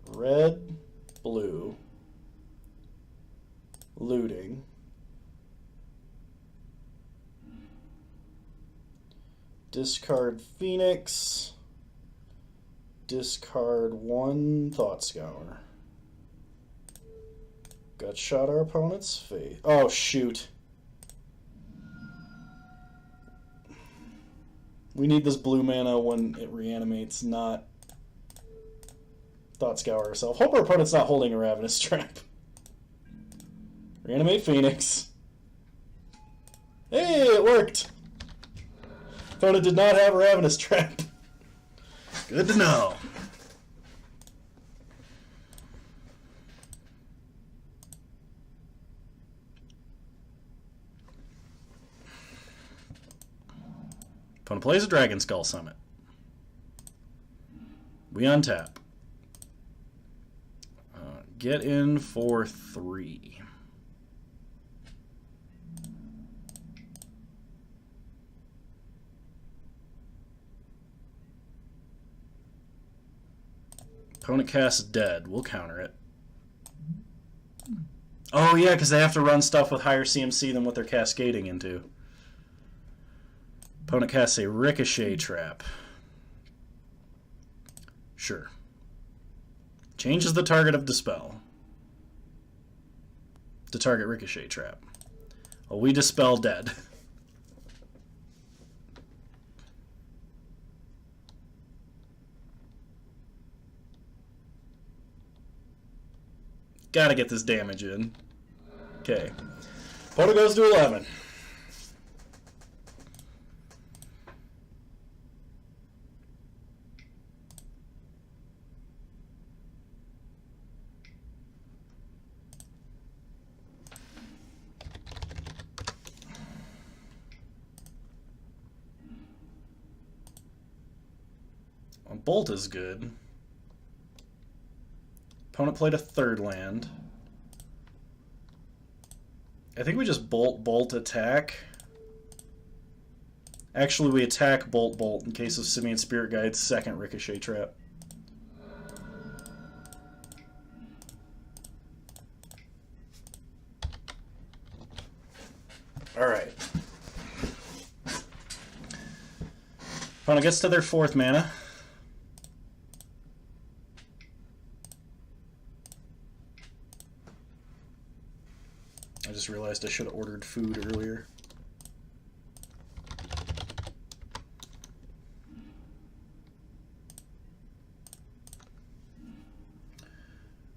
Red, blue. Looting. Discard Phoenix. Discard one Thought Scour. Gut Shot our opponent's face. Oh, shoot. We need this blue mana when it reanimates, not Thought Scour ourselves. Hope our opponent's not holding a Ravenous Trap. Reanimate Phoenix. Hey, it worked! Opponent did not have a Ravenous Trap. Good to know. Opponent plays a Dragon Skull Summit. We untap. Get in for 3. Opponent casts Dead. We'll counter it. Oh yeah, because they have to run stuff with higher CMC than what they're cascading into. Opponent casts a Ricochet Trap. Sure. Changes the target of Dispel to target Ricochet Trap. Well, we Dispel Dead. Gotta get this damage in. Okay. Opponent goes to 11. Bolt is good. Opponent played a 3rd land. I think we just bolt, attack. Actually, we attack, bolt in case of Simian Spirit Guide's 2nd Ricochet Trap. Alright. Opponent gets to their 4th mana. I just realized I should have ordered food earlier.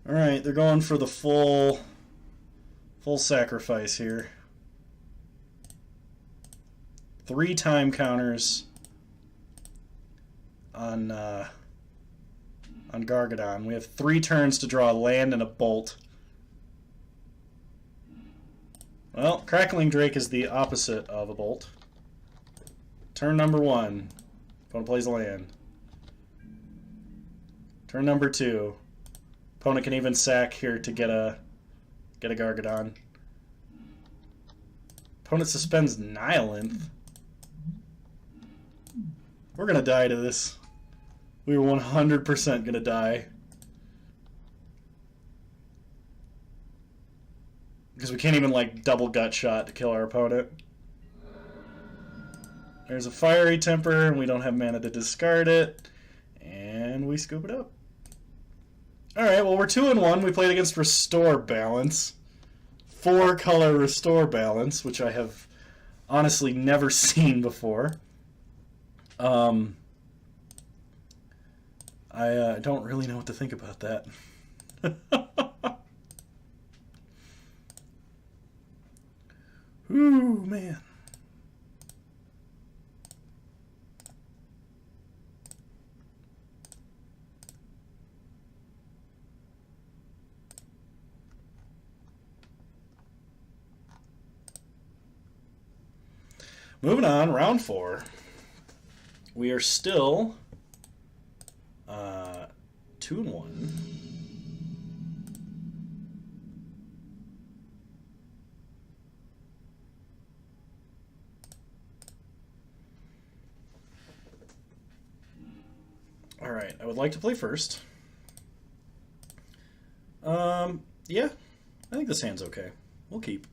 Alright, they're going for the full sacrifice here. 3 time counters on Gargadon. We have 3 turns to draw a land and a bolt. Well, Crackling Drake is the opposite of a bolt. Turn number 1, opponent plays a land. Turn number 2, opponent can even sack here to get a Gargadon. Opponent suspends Nihilinth. We're gonna die to this. We were 100% gonna die. Because we can't even, like, double gut shot to kill our opponent. There's a Fiery Temper, and we don't have mana to discard it. And we scoop it up. Alright, well, we're 2-1. We played against Restore Balance. 4-color Restore Balance, which I have honestly never seen before. I don't really know what to think about that. Ooh, man. Moving on, round 4. We are still 2-1. All right, I would like to play first. Yeah, I think this hand's okay. We'll keep.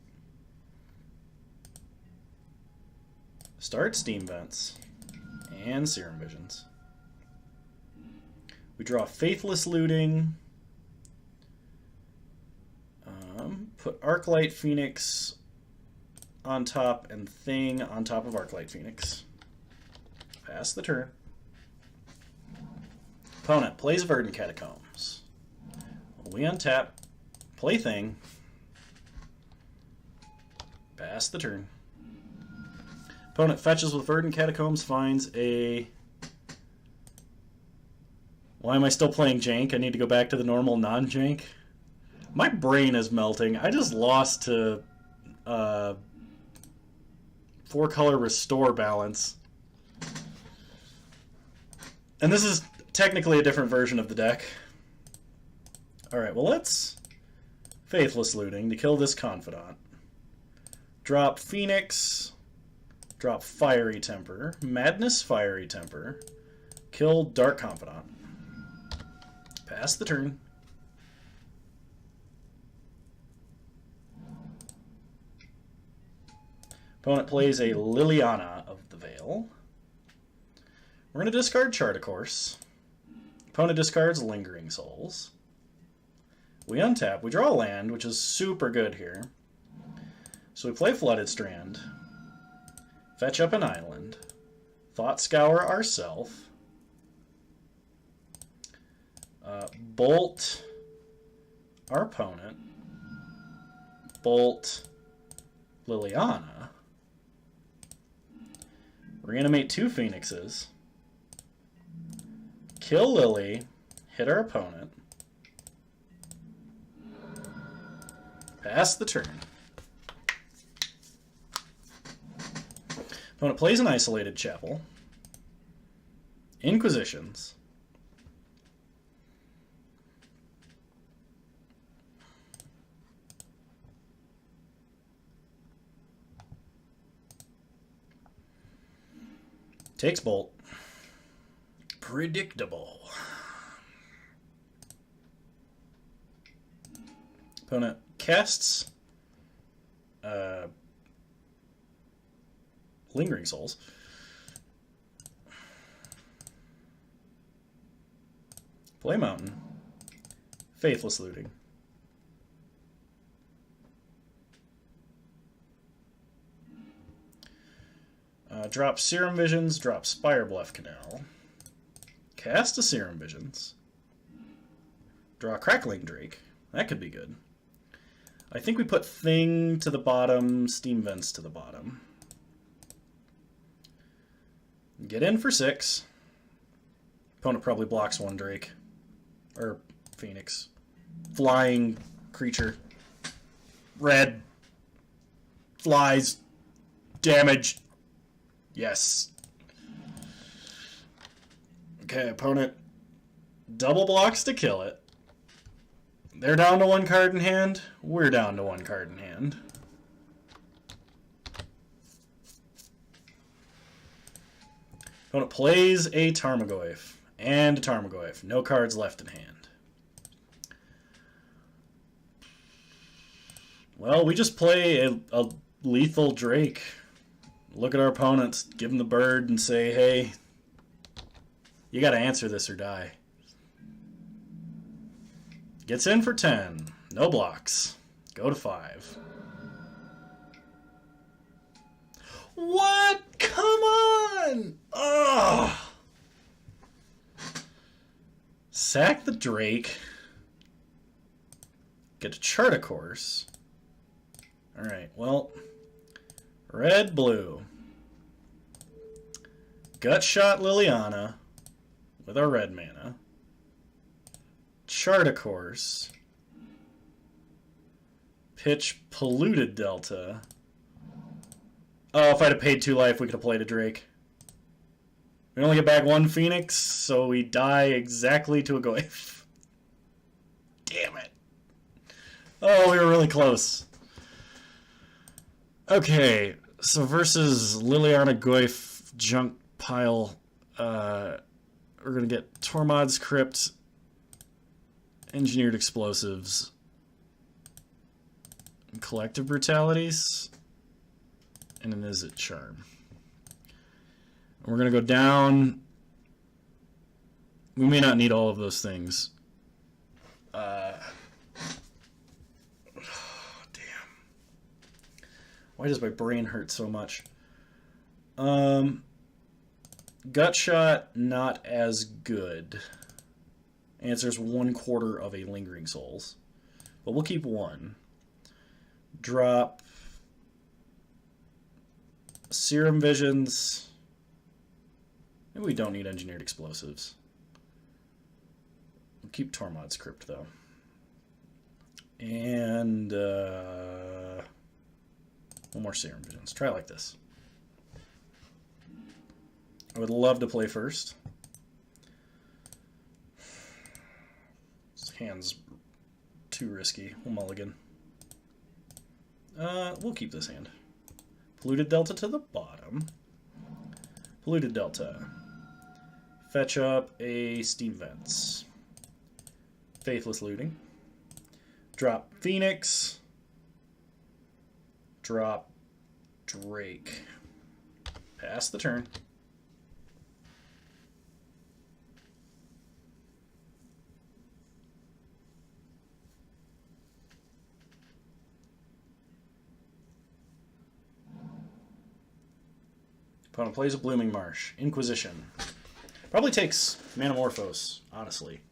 Start Steam Vents and Serum Visions. We draw Faithless Looting. Put Arclight Phoenix on top and Thing on top of Arclight Phoenix. Pass the turn. Opponent plays Verdant Catacombs. We untap, play Thing. Pass the turn. Opponent fetches with Verdant Catacombs, finds a... Why am I still playing Jank? I need to go back to the normal non-Jank. My brain is melting. I just lost to 4-color Restore Balance. And this is technically a different version of the deck. Alright, well, let's Faithless Looting to kill this Confidant. Drop Phoenix. Drop Fiery Temper. Madness Fiery Temper. Kill Dark Confidant. Pass the turn. Opponent plays a Liliana of the Veil. We're going to discard Chart, of course. Opponent discards Lingering Souls. We untap. We draw a land, which is super good here. So we play Flooded Strand. Fetch up an island. Thought Scour ourself. Bolt our opponent. Bolt Liliana. Reanimate 2 Phoenixes. Kill Lily. Hit our opponent. Pass the turn. Opponent plays an Isolated Chapel. Inquisitions. Takes Bolt. Predictable. Opponent casts Lingering Souls. Play Mountain. Faithless Looting. Drop Serum Visions, drop Spire Bluff Canal. Cast a Serum Visions. Draw a Crackling Drake. That could be good. I think we put Thing to the bottom, Steam Vents to the bottom. Get in for 6. Opponent probably blocks 1 Drake. Or Phoenix. Flying creature. Red. Flies. Damage. Yes. Okay, opponent double blocks to kill it. They're down to 1 card in hand. We're down to 1 card in hand. Opponent plays a Tarmogoyf and a Tarmogoyf. No cards left in hand. Well, we just play a lethal Drake. Look at our opponents, give them the bird, and say, hey, you got to answer this or die. Gets in for 10. No blocks. Go to 5. What? Come on! Ugh! Sack the Drake. Get to chart a course. Alright, well. Red, blue. Gutshot Liliana with our red mana. Chart a course. Pitch Polluted Delta. Oh, if I'd have paid 2 life, we could have played a Drake. We only get back 1 Phoenix, so we die exactly to a Goyf. Damn it. Oh, we were really close. Okay, so versus Liliana Goyf Junk Pile, we're going to get Tormod's Crypt, Engineered Explosives, and Collective Brutalities, and an Izzet Charm. And we're going to go down. We may not need all of those things. Why does my brain hurt so much? Gutshot, not as good. Answers 1/4 of a Lingering Souls. But we'll keep 1. Drop Serum Visions. Maybe we don't need Engineered Explosives. We'll keep Tormod's Crypt, though. And, 1 more Serum Visions. Try it like this. I would love to play first. This hand's too risky. We'll mulligan. We'll keep this hand. Polluted Delta to the bottom. Polluted Delta. Fetch up a Steam Vents. Faithless Looting. Drop Phoenix. Drop Drake. Pass the turn. Opponent plays a Blooming Marsh. Inquisition. Probably takes Manamorphose, honestly.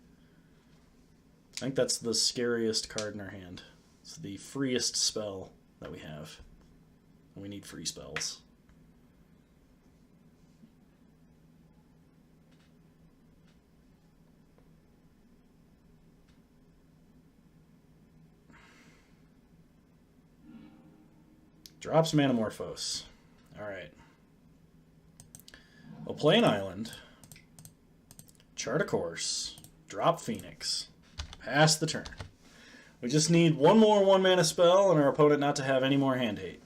I think that's the scariest card in our hand. It's the freest spell that we have. And we need free spells. Drops Manamorphose. Alright. We'll play an island. Chart a course. Drop Phoenix. Pass the turn. We just need 1 more 1-mana spell and our opponent not to have any more hand hate.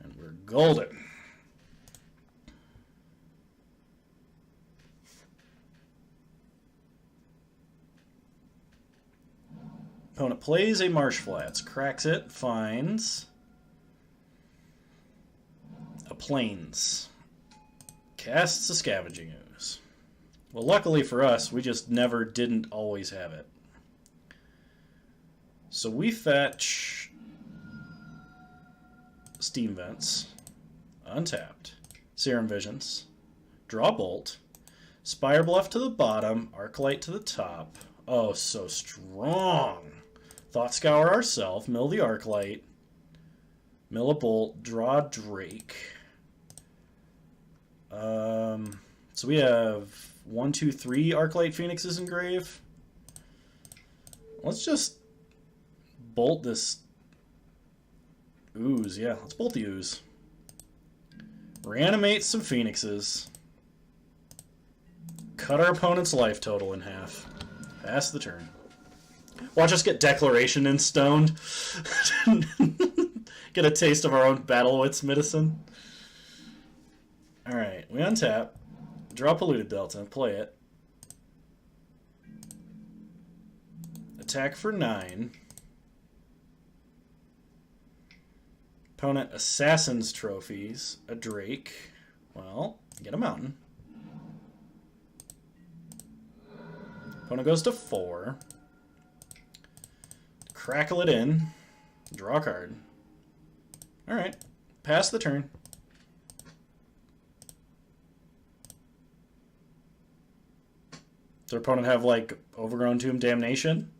And we're golden. Opponent plays a Marsh Flats. Cracks it. Finds a Plains. Casts a Scavenging Ooze. Well, luckily for us, we just never didn't always have it. So we fetch Steam Vents, untapped, Serum Visions, draw Bolt, Spire Bluff to the bottom, Arclight to the top, Oh, so strong. Thought Scour ourself, mill the Arclight, mill a Bolt, draw Drake. So we have 1, 2, 3 Arclight Phoenixes in grave. Let's just bolt this ooze. Yeah, let's bolt the ooze. Reanimate some Phoenixes. Cut our opponent's life total in half. Pass the turn. Watch us get Declaration and stoned. Get a taste of our own Battlewits medicine. Alright, we untap. Draw Polluted Delta. Play it. Attack for 9. Opponent Assassin's Trophies. A Drake. Well, get a Mountain. Opponent goes to 4. Crackle it in. Draw a card. Alright. Pass the turn. Does their opponent have, like, Overgrown Tomb Damnation?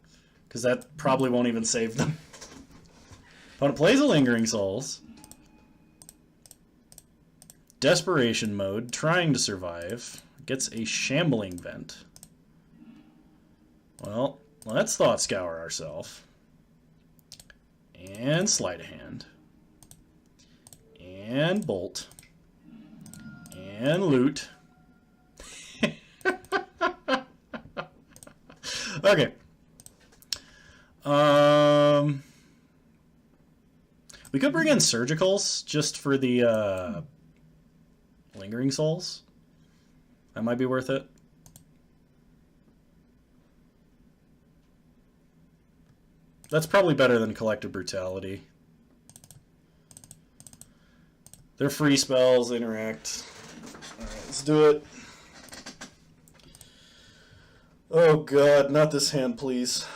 Because that probably won't even save them. Opponent plays a Lingering Souls. Desperation mode, trying to survive. Gets a Shambling Vent. Well, let's Thought Scour ourselves. And Sleight of Hand. And Bolt. And Loot. Okay. We could bring in Surgicals just for the Lingering Souls. That might be worth it. That's probably better than Collective Brutality. They're free spells, they interact. Alright, let's do it. Oh god, not this hand, please.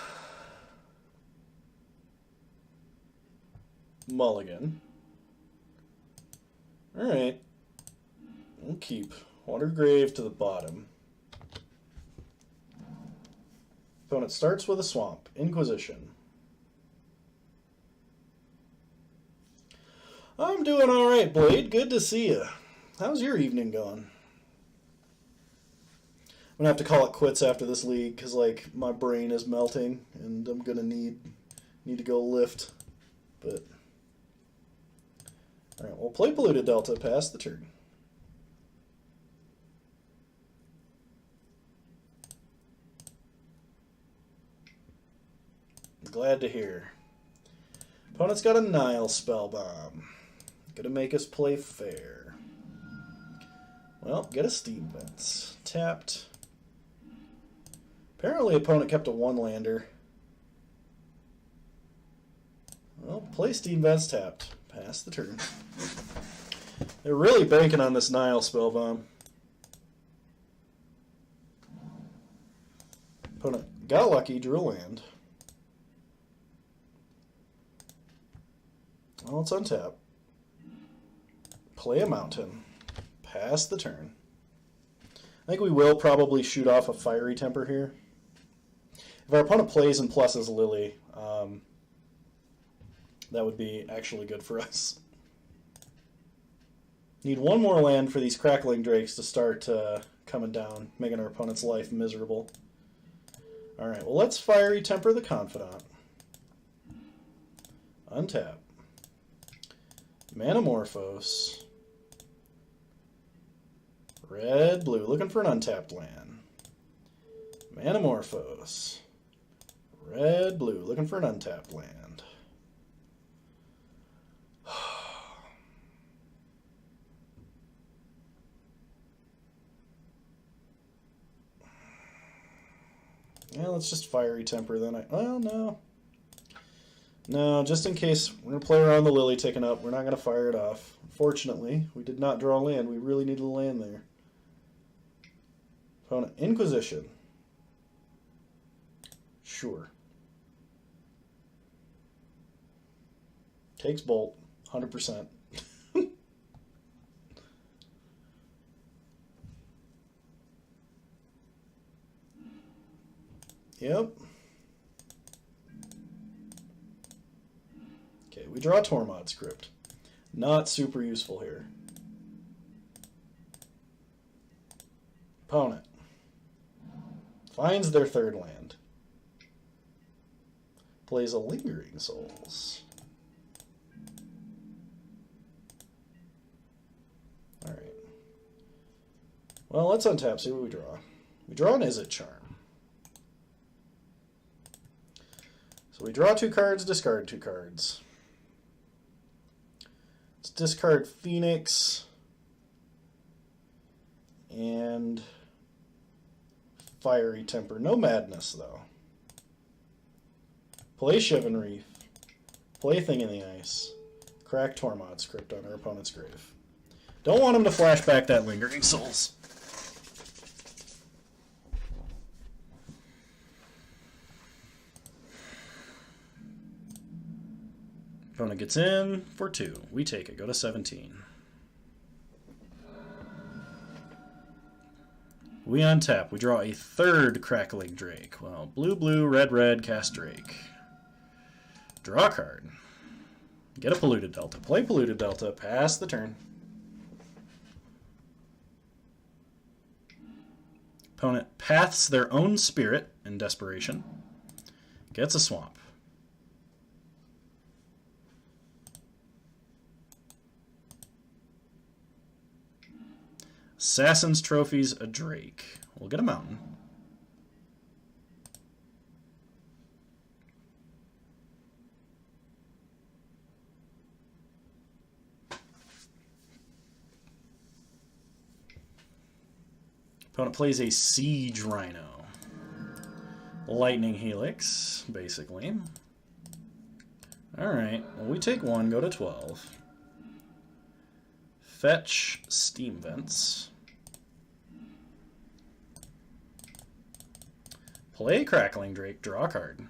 Mulligan. Alright. We'll keep Watergrave to the bottom. Opponent starts with a Swamp. Inquisition. I'm doing alright, Blade. Good to see you. How's your evening going? I'm gonna have to call it quits after this league because, like, my brain is melting and I'm gonna need to go lift. But all right, we'll play Polluted Delta. Pass the turn. Glad to hear. Opponent's got a Nile Spellbomb. Gonna make us play fair. Well, get a Steam Vents. Tapped. Apparently opponent kept a 1-lander. Well, play Steam Vents tapped. Pass the turn. They're really banking on this Nile Spellbomb. Opponent got lucky, drew a land. Well, let's untap. Play a mountain. Pass the turn. I think we will probably shoot off a Fiery Temper here. If our opponent plays and pluses Lily, that would be actually good for us. Need one more land for these Crackling Drakes to start coming down, making our opponent's life miserable. Alright, well, let's Fiery Temper the Confidant. Untap. Manamorphose. Red, blue, looking for an untapped land. Manamorphose. Red, blue, looking for an untapped land. Yeah, let's just Fiery Temper then. Well, no. No, just in case we're going to play around the Lily ticking up. We're not going to fire it off. Unfortunately, we did not draw land. We really needed a land there. Opponent Inquisition. Sure. Takes Bolt. 100%. Yep. Okay, we draw Tormod's Crypt. Not super useful here. Opponent finds their third land. Plays a Lingering Souls. Alright. Well, let's untap, see what we draw. We draw an Izzet Charm. So we draw 2 cards, discard 2 cards. Let's discard Phoenix and Fiery Temper. No madness, though. Play Shivan Reef. Play Thing in the Ice. Crack Tormod's Crypt on our opponent's grave. Don't want him to flash back that Lingering Souls. Opponent gets in for 2. We take it. Go to 17. We untap. We draw a 3rd Crackling Drake. Well, blue, blue, red, red, cast Drake. Draw a card. Get a Polluted Delta. Play Polluted Delta. Pass the turn. Opponent paths their own spirit in desperation. Gets a swamp. Assassin's Trophy's a Drake. We'll get a mountain. Opponent plays a Siege Rhino. Lightning Helix, basically. Alright, well, we take 1, go to 12. Fetch Steam Vents. Play Crackling Drake, draw a card.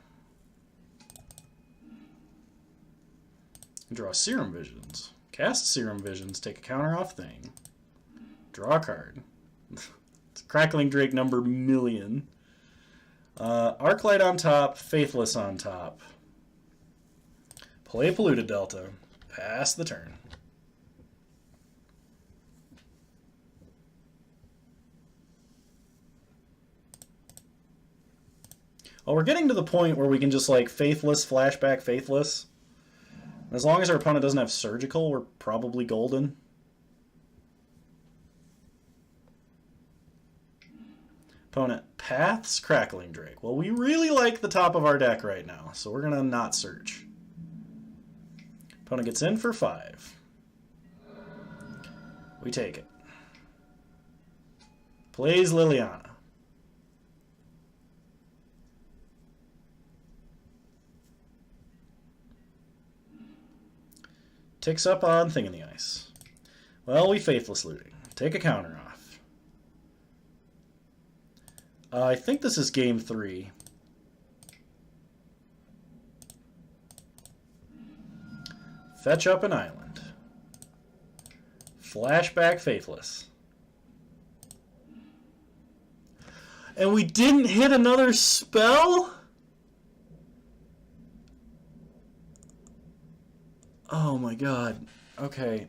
Draw Serum Visions. Cast Serum Visions, take a counter off thing. Draw a card. It's Crackling Drake number million. Arclight on top, Faithless on top. Play Polluted Delta. Pass the turn. Well, we're getting to the point where we can just, like, Faithless, flashback, Faithless. As long as our opponent doesn't have Surgical, we're probably golden. Opponent paths Crackling Drake. Well, we really like the top of our deck right now, so we're going to not search. Opponent gets in for 5. We take it. Plays Liliana. Ticks up on Thing in the Ice. Well, we Faithless Looting. Take a counter off. I think this is game 3. Fetch up an island. Flashback Faithless. And we didn't hit another spell? Oh my god. Okay.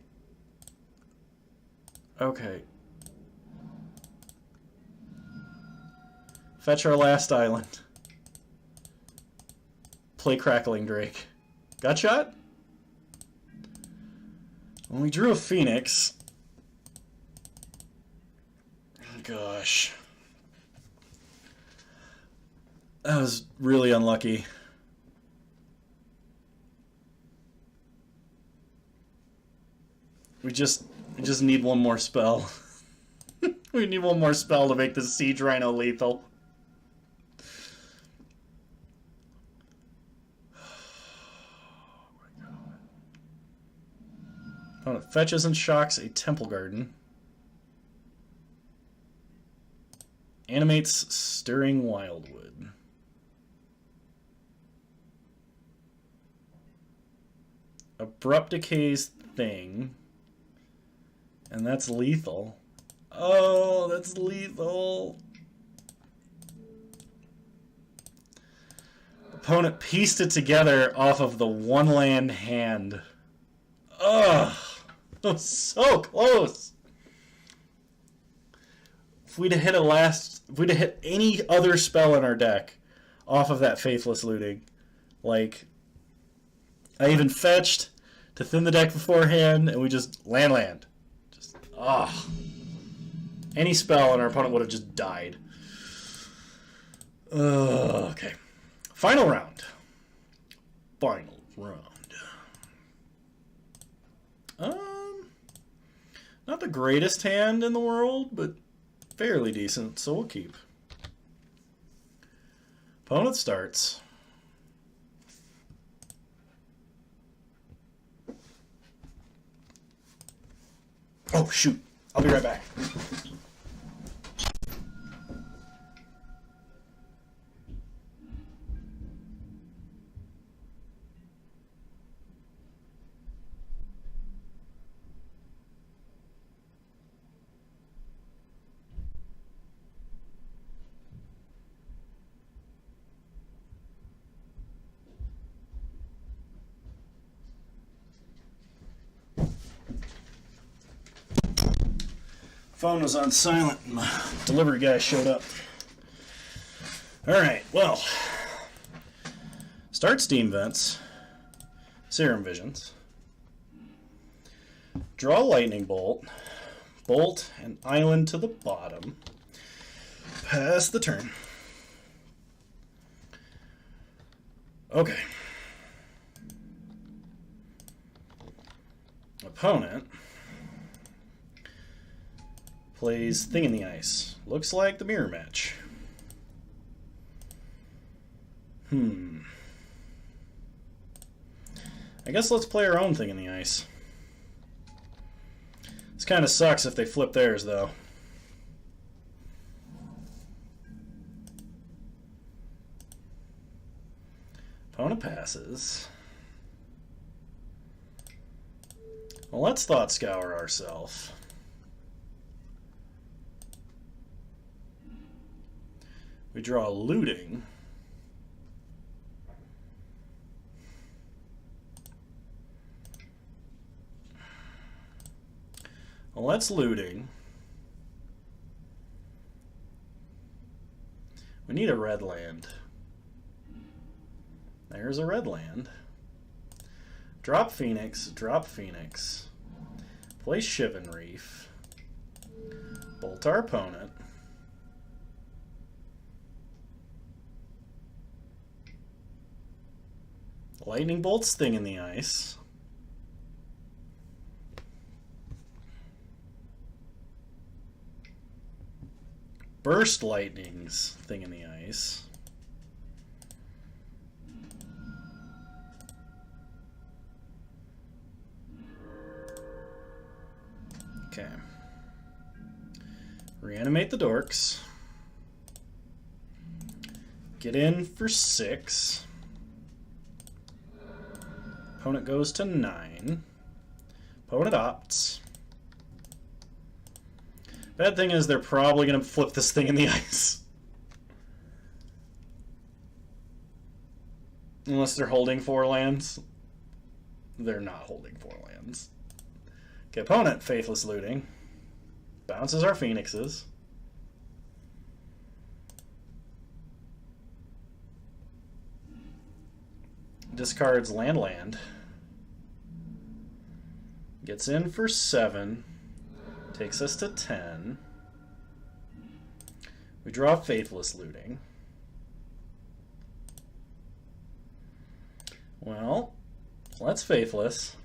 Okay. Fetch our last island. Play Crackling Drake. Got shot? When we drew a Phoenix. Gosh. That was really unlucky. We just need one more spell. We need one more spell to make the Siege Rhino lethal. Oh my god. Opponent fetches and shocks a Temple Garden. Animates Stirring Wildwood. Abrupt Decay's Thing. And that's lethal. Oh, that's lethal. Opponent pieced it together off of the one land hand. Ugh. That was so close. If we'd have hit any other spell in our deck off of that Faithless Looting, like, I even fetched to thin the deck beforehand, and we just land. Just, any spell, and our opponent would have just died. Okay. Final round. Not the greatest hand in the world, but fairly decent, so we'll keep. Opponent starts. Oh, shoot. I'll be right back. Phone was on silent and the delivery guy showed up. Alright, well. Start Steam Vents. Serum Visions. Draw Lightning Bolt. Bolt an island to the bottom. Pass the turn. Okay. Opponent plays Thing in the Ice. Looks like the mirror match. I guess let's play our own Thing in the Ice. This kind of sucks if they flip theirs, though. Opponent passes. Well, let's Thought Scour ourselves. We draw Looting. Well, let's Looting. We need a red land. There's a red land. Drop Phoenix, drop Phoenix. Play Shivan Reef. Bolt our opponent. Lightning Bolt's Thing in the Ice. Burst Lightning's Thing in the Ice. Okay. Reanimate the Dorks. Get in for 6. Opponent goes to 9. Opponent opts. Bad thing is they're probably going to flip this Thing in the Ice. Unless they're holding 4 lands. They're not holding 4 lands. Okay, opponent, Faithless Looting. Bounces our Phoenixes. Discards land. Gets in for 7. Takes us to 10. We draw Faithless Looting. Well, let's Faithless.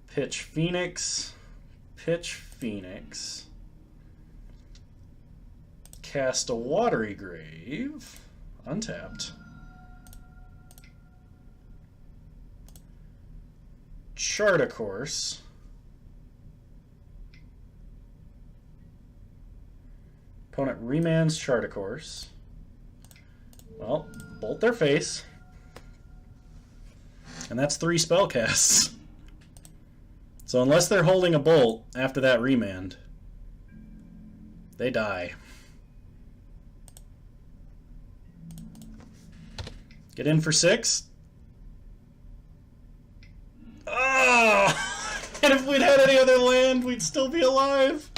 Pitch Phoenix. Pitch Phoenix. Cast a Watery Grave. Untapped. Chart a Course. Opponent remands Chart a Course. Well, bolt their face. And that's 3 spell casts. So unless they're holding a bolt after that remand, they die. Get in for 6. Oh! And if we'd had any other land, we'd still be alive.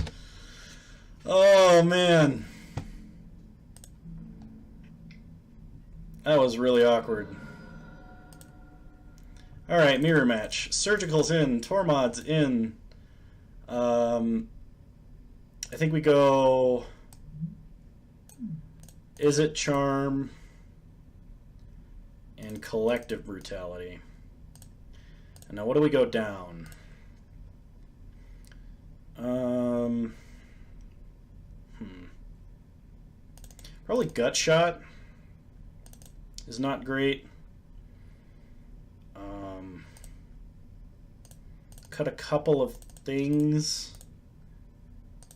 Oh, man. That was really awkward. Alright, mirror match. Surgical's in. Tormod's in. I think we go... Izzet Charm and Collective Brutality. And now what do we go down? Probably Gut Shot is not great. Cut a couple of things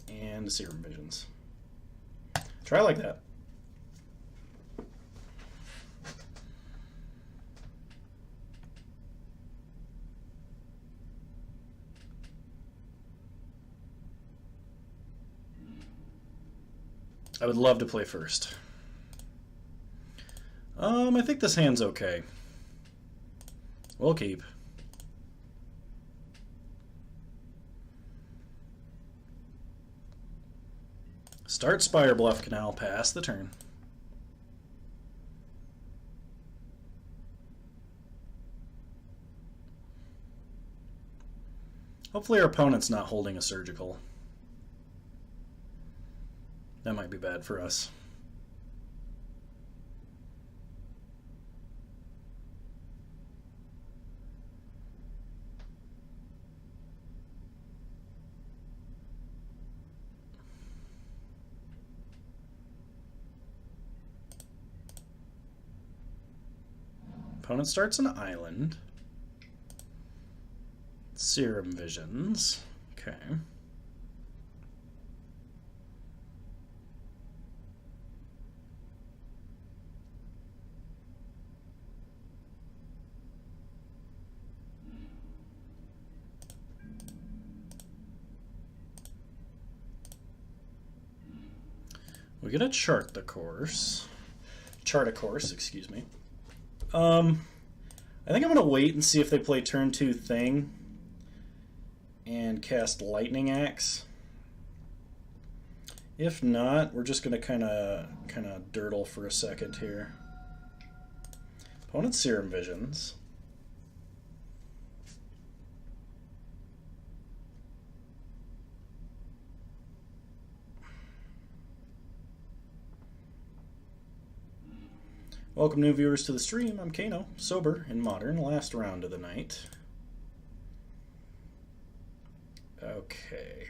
and Serum Visions. Try like that. I would love to play first. I think this hand's okay. We'll keep. Start Spire Bluff Canal, pass the turn. Hopefully our opponent's not holding a Surgical. That might be bad for us. Opponent starts an island. Serum Visions. Okay. We're gonna chart a course, excuse me. I think I'm gonna wait and see if they play turn 2 Thing and cast Lightning Axe. If not, we're just gonna kind of dirtle for a second here. Opponent Serum Visions. Welcome new viewers to the stream. I'm Kano, sober in Modern, last round of the night. Okay.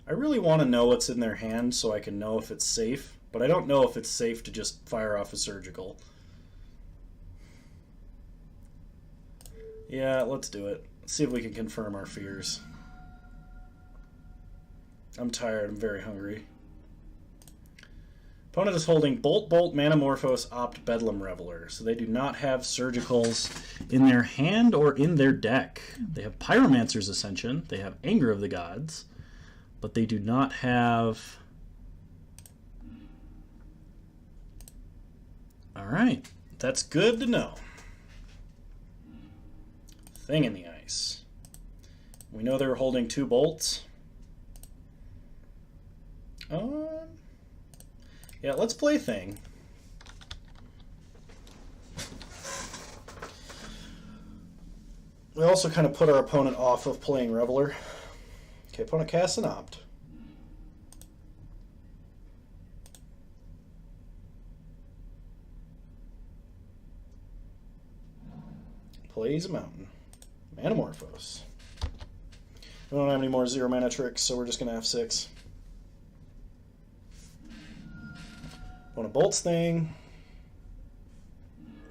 I really want to know what's in their hand so I can know if it's safe, but I don't know if it's safe to just fire off a Surgical. Yeah, let's do it. Let's see if we can confirm our fears. I'm tired, I'm very hungry. Opponent is holding Bolt, Manamorphose, Opt, Bedlam Reveler. So they do not have Surgicals in their hand or in their deck. They have Pyromancer's Ascension. They have Anger of the Gods. But they do not have... Alright. That's good to know. Thing in the Ice. We know they're holding 2 bolts. Yeah, let's play Thing. We also kind of put our opponent off of playing Reveler. Okay, opponent casts an Opt. Plays a Mountain. Manamorphose. We don't have any more 0 mana tricks, so we're just going to F6. Opponent Bolts Thing.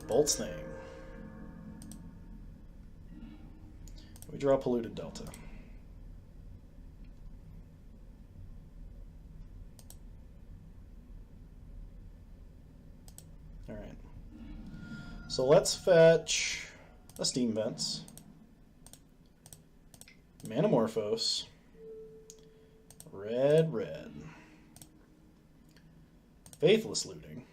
Bolts Thing. We draw Polluted Delta. Alright. So let's fetch a Steam Vents. Manamorphose. Red, red. Faithless Looting.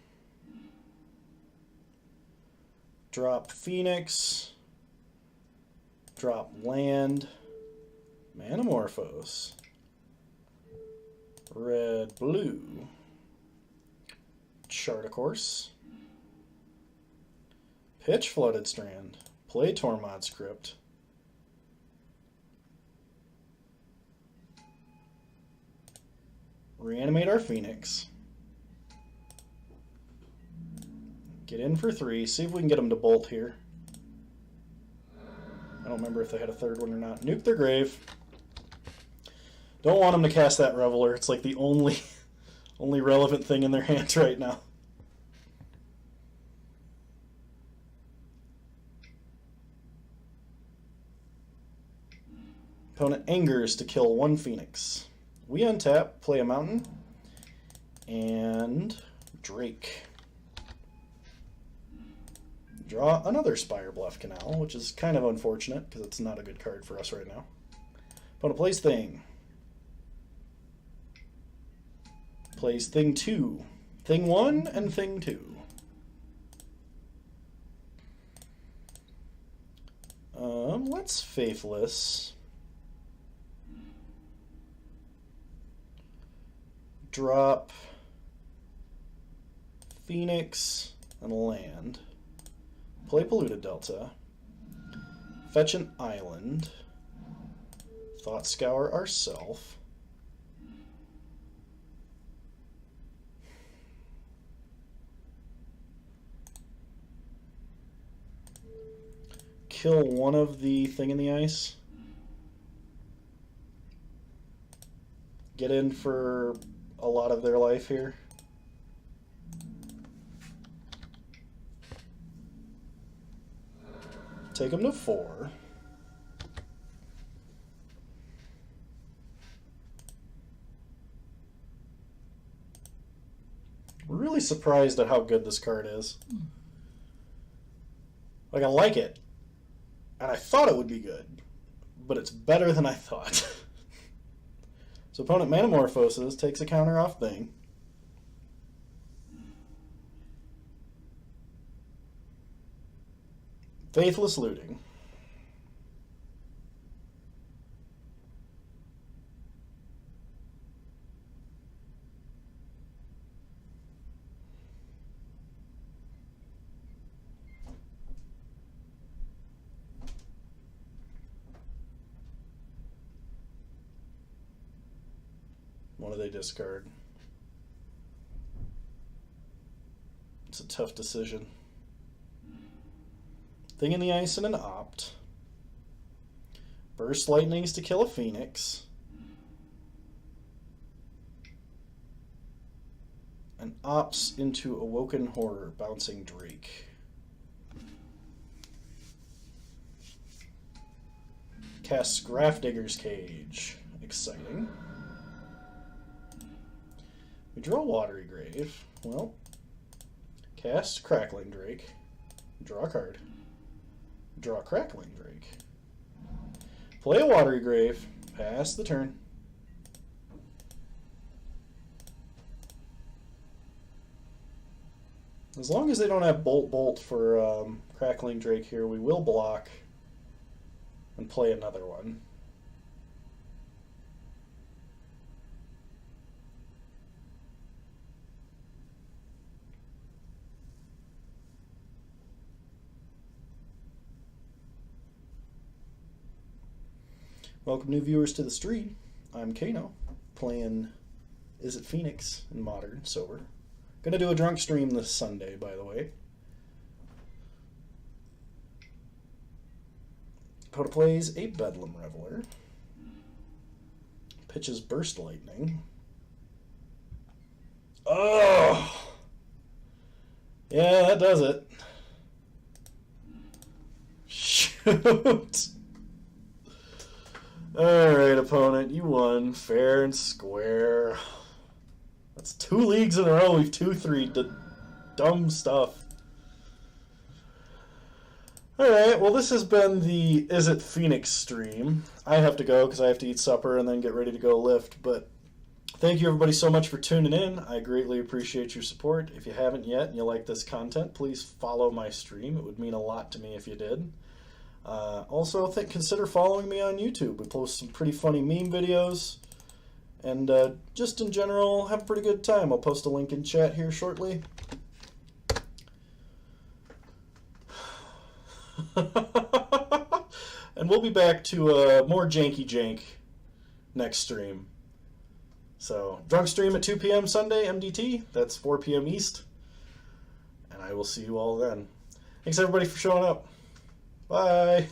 Drop Phoenix. Drop land. Manamorphose. Red, blue. Chart a Course. Pitch Flooded Strand. Play Tormod's Crypt. Reanimate our Phoenix. Get in for 3. See if we can get them to bolt here. I don't remember if they had a third one or not. Nuke their grave. Don't want them to cast that Reveler. It's like the only relevant thing in their hands right now. Opponent angers to kill 1 Phoenix. We untap, play a mountain, and Drake. Draw another Spire Bluff Canal, which is kind of unfortunate because it's not a good card for us right now. Opponent plays Thing. Plays Thing 2. Thing 1 and Thing 2. Let's Faithless. Drop Phoenix and land. Play Polluted Delta. Fetch an island. Thought Scour ourself. Kill one of the Thing in the Ice. Get in for a lot of their life here. Take them to 4. We're really surprised at how good this card is. Like, I like it. And I thought it would be good. But it's better than I thought. So opponent Manamorphoses, takes a counter off Thing. Faithless Looting. What do they discard? It's a tough decision. Thing in the Ice and an Opt. Burst Lightnings to kill a Phoenix. And Opts into Awoken Horror, bouncing Drake. Casts Grafdigger's Cage. Exciting. We draw Watery Grave. Well, cast Crackling Drake. Draw a card. Draw Crackling Drake. Play a Watery Grave. Pass the turn. As long as they don't have Bolt for Crackling Drake here, we will block and play another one. Welcome new viewers to the stream. I'm Kano, playing Izzet Phoenix in Modern, Sober. Gonna do a drunk stream this Sunday, by the way. Coda plays a Bedlam Reveler. Pitches Burst Lightning. Oh! Yeah, that does it. Shoot! Alright, opponent, you won. Fair and square. That's 2 leagues in a row. We've 2-3 dumb stuff. Alright, well this has been the Izzet Phoenix stream. I have to go because I have to eat supper and then get ready to go lift, but thank you everybody so much for tuning in. I greatly appreciate your support. If you haven't yet and you like this content, please follow my stream. It would mean a lot to me if you did. Also, consider following me on YouTube. We post some pretty funny meme videos. And just in general, have a pretty good time. I'll post a link in chat here shortly. And we'll be back to more janky jank next stream. So, drunk stream at 2 p.m. Sunday, MDT. That's 4 p.m. East. And I will see you all then. Thanks everybody for showing up. Bye.